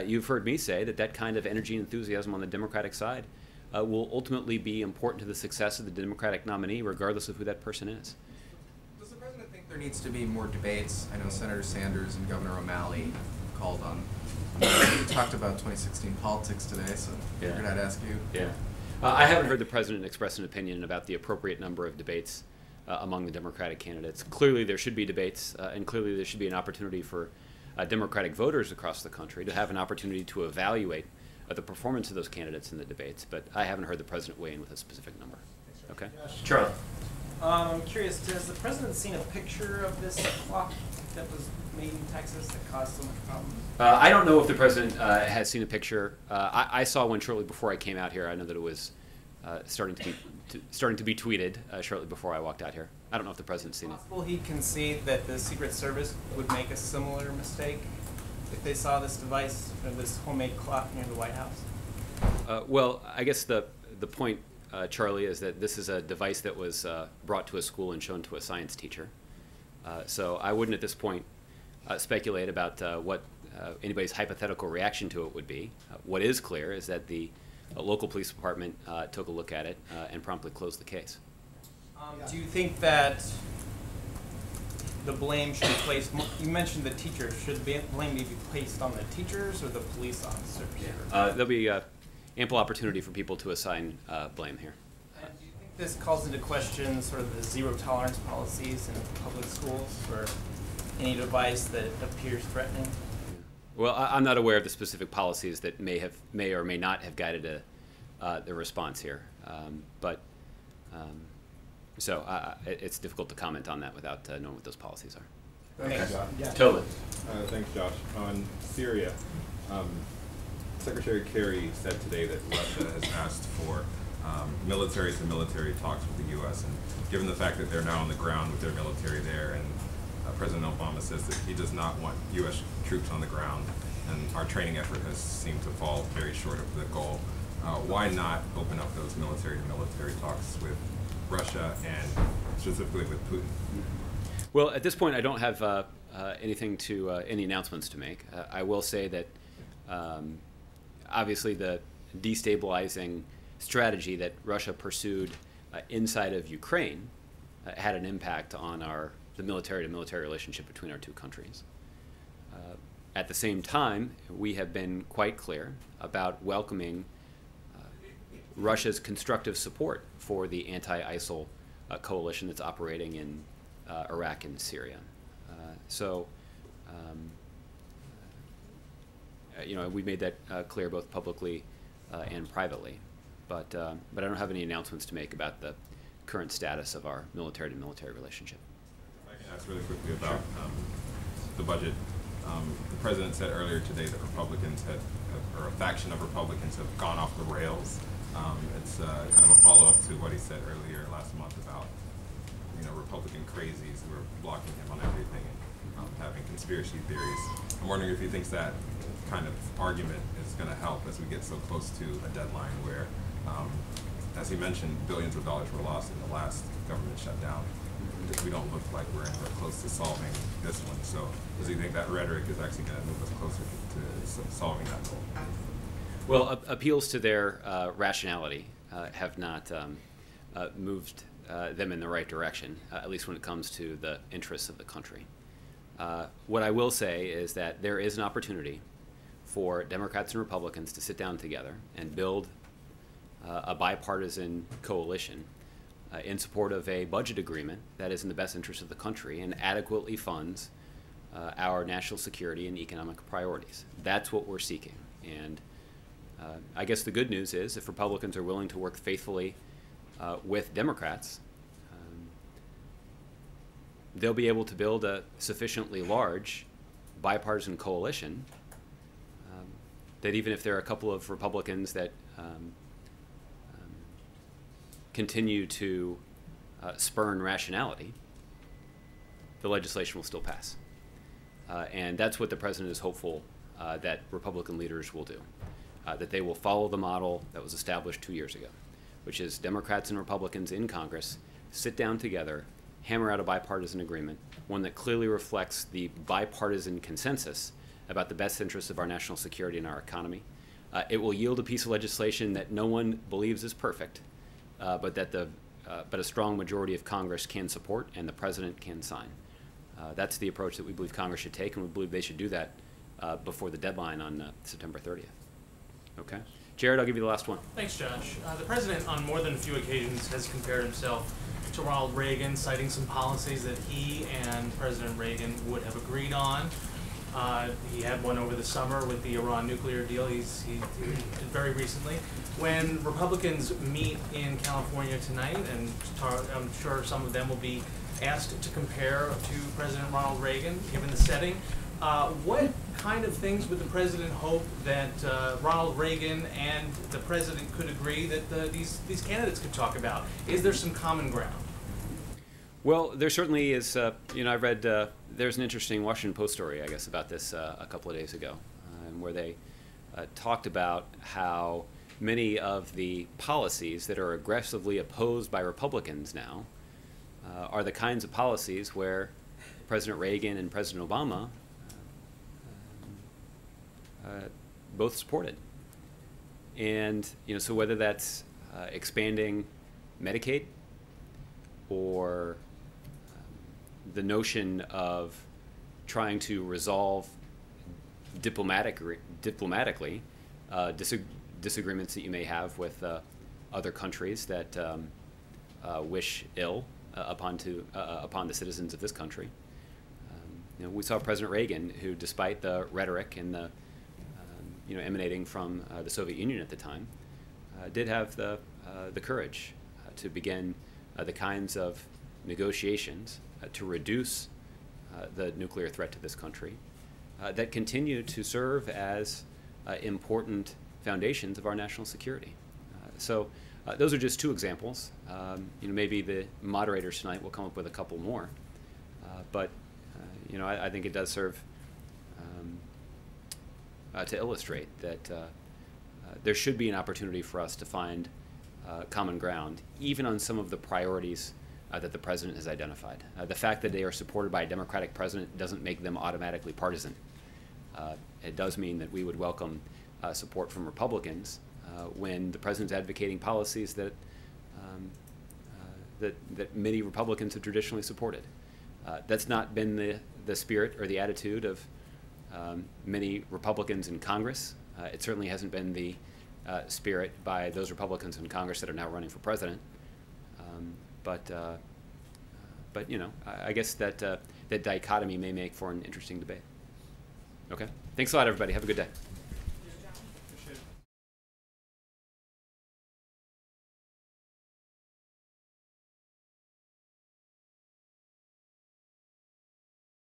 you've heard me say that kind of energy and enthusiasm on the Democratic side will ultimately be important to the success of the Democratic nominee, regardless of who that person is. Does the president think there needs to be more debates? I know Senator Sanders and Governor O'Malley called on. We talked about 2016 politics today, so I figured I'd ask you. Yeah. I haven't heard the president express an opinion about the appropriate number of debates among the Democratic candidates. Clearly there should be debates, and clearly there should be an opportunity for Democratic voters across the country to have an opportunity to evaluate the performance of those candidates in the debates, but I haven't heard the president weigh in with a specific number. Okay? Charlie. I'm curious, has the president seen a picture of this clock that was made in Texas that caused so much problems? I don't know if the president has seen a picture. I saw one shortly before I came out here. I know that it was starting to be tweeted shortly before I walked out here. I don't know if the president's seen it. Will he concede that the Secret Service would make a similar mistake if they saw this device, or this homemade clock near the White House? Well, I guess the point, Charlie, is that this is a device that was brought to a school and shown to a science teacher. So I wouldn't at this point speculate about what anybody's hypothetical reaction to it would be. What is clear is that the local police department took a look at it and promptly closed the case. Do you think that the blame should be placed, you mentioned the teachers, should the blame be placed on the teachers or the police officers? There'll be ample opportunity for people to assign blame here. And do you think this calls into question sort of the zero tolerance policies in public schools for any device that appears threatening? Well, I'm not aware of the specific policies that may or may not have guided the response here, so it's difficult to comment on that without knowing what those policies are. Thanks, Josh. Totally. Thanks, Josh. On Syria, Secretary Kerry said today that Russia has asked for military-to-military talks with the U.S. and given the fact that they're now on the ground with their military there, and President Obama says that he does not want U.S. troops on the ground, and our training effort has seemed to fall very short of the goal. Why not open up those military-to-military talks with Russia and specifically with Putin? Well, at this point, I don't have any announcements to make. I will say that obviously the destabilizing strategy that Russia pursued inside of Ukraine had an impact on the military-to-military relationship between our two countries. At the same time, we have been quite clear about welcoming Russia's constructive support for the anti-ISIL coalition that's operating in Iraq and Syria. We made that clear both publicly and privately, but I don't have any announcements to make about the current status of our military-to-military relationship. If I can ask really quickly about the budget. The president said earlier today that Republicans or a faction of Republicans have gone off the rails. It's kind of a follow-up to what he said earlier last month about, Republican crazies who are blocking him on everything and having conspiracy theories. I'm wondering if he thinks that kind of argument is going to help as we get so close to a deadline where, as he mentioned, billions of dollars were lost in the last government shutdown. We don't look like we're anywhere close to solving this one. So does he think that rhetoric is actually going to move us closer to solving that goal? Well, appeals to their rationality have not moved them in the right direction, at least when it comes to the interests of the country. What I will say is that there is an opportunity for Democrats and Republicans to sit down together and build a bipartisan coalition in support of a budget agreement that is in the best interest of the country and adequately funds our national security and economic priorities. That's what we're seeking. And I guess the good news is if Republicans are willing to work faithfully with Democrats, they'll be able to build a sufficiently large bipartisan coalition that even if there are a couple of Republicans that continue to spurn rationality, the legislation will still pass. And that's what the president is hopeful that Republican leaders will do, that they will follow the model that was established 2 years ago, which is Democrats and Republicans in Congress sit down together, hammer out a bipartisan agreement, one that clearly reflects the bipartisan consensus about the best interests of our national security and our economy. It will yield a piece of legislation that no one believes is perfect, but a strong majority of Congress can support and the president can sign. That's the approach that we believe Congress should take, and we believe they should do that before the deadline on September 30th. Okay? Jared, I'll give you the last one. Thanks, Josh. The president, on more than a few occasions, has compared himself to Ronald Reagan, citing some policies that he and President Reagan would have agreed on. He had one over the summer with the Iran nuclear deal he did very recently. When Republicans meet in California tonight, and I'm sure some of them will be asked to compare to President Ronald Reagan, given the setting, what kind of things would the president hope that Ronald Reagan and the president could agree that these candidates could talk about? Is there some common ground? Well, there certainly is. I read there's an interesting Washington Post story, I guess, about this a couple of days ago, where they talked about how many of the policies that are aggressively opposed by Republicans now are the kinds of policies where President Reagan and President Obama both supported. And so whether that's expanding Medicaid or the notion of trying to resolve diplomatically disagreements that you may have with other countries that wish ill upon the citizens of this country. We saw President Reagan, who, despite the rhetoric and the emanating from the Soviet Union at the time, did have the courage to begin the kinds of negotiations to reduce the nuclear threat to this country that continue to serve as important foundations of our national security. So those are just two examples. Maybe the moderators tonight will come up with a couple more, but I think it does serve to illustrate that there should be an opportunity for us to find common ground, even on some of the priorities that the president has identified. The fact that they are supported by a Democratic president doesn't make them automatically partisan. It does mean that we would welcome support from Republicans when the president's advocating policies that many Republicans have traditionally supported. That's not been the spirit or the attitude of many Republicans in Congress. It certainly hasn't been the spirit by those Republicans in Congress that are now running for president. But I guess that dichotomy may make for an interesting debate. Okay. Thanks a lot, everybody. Have a good day.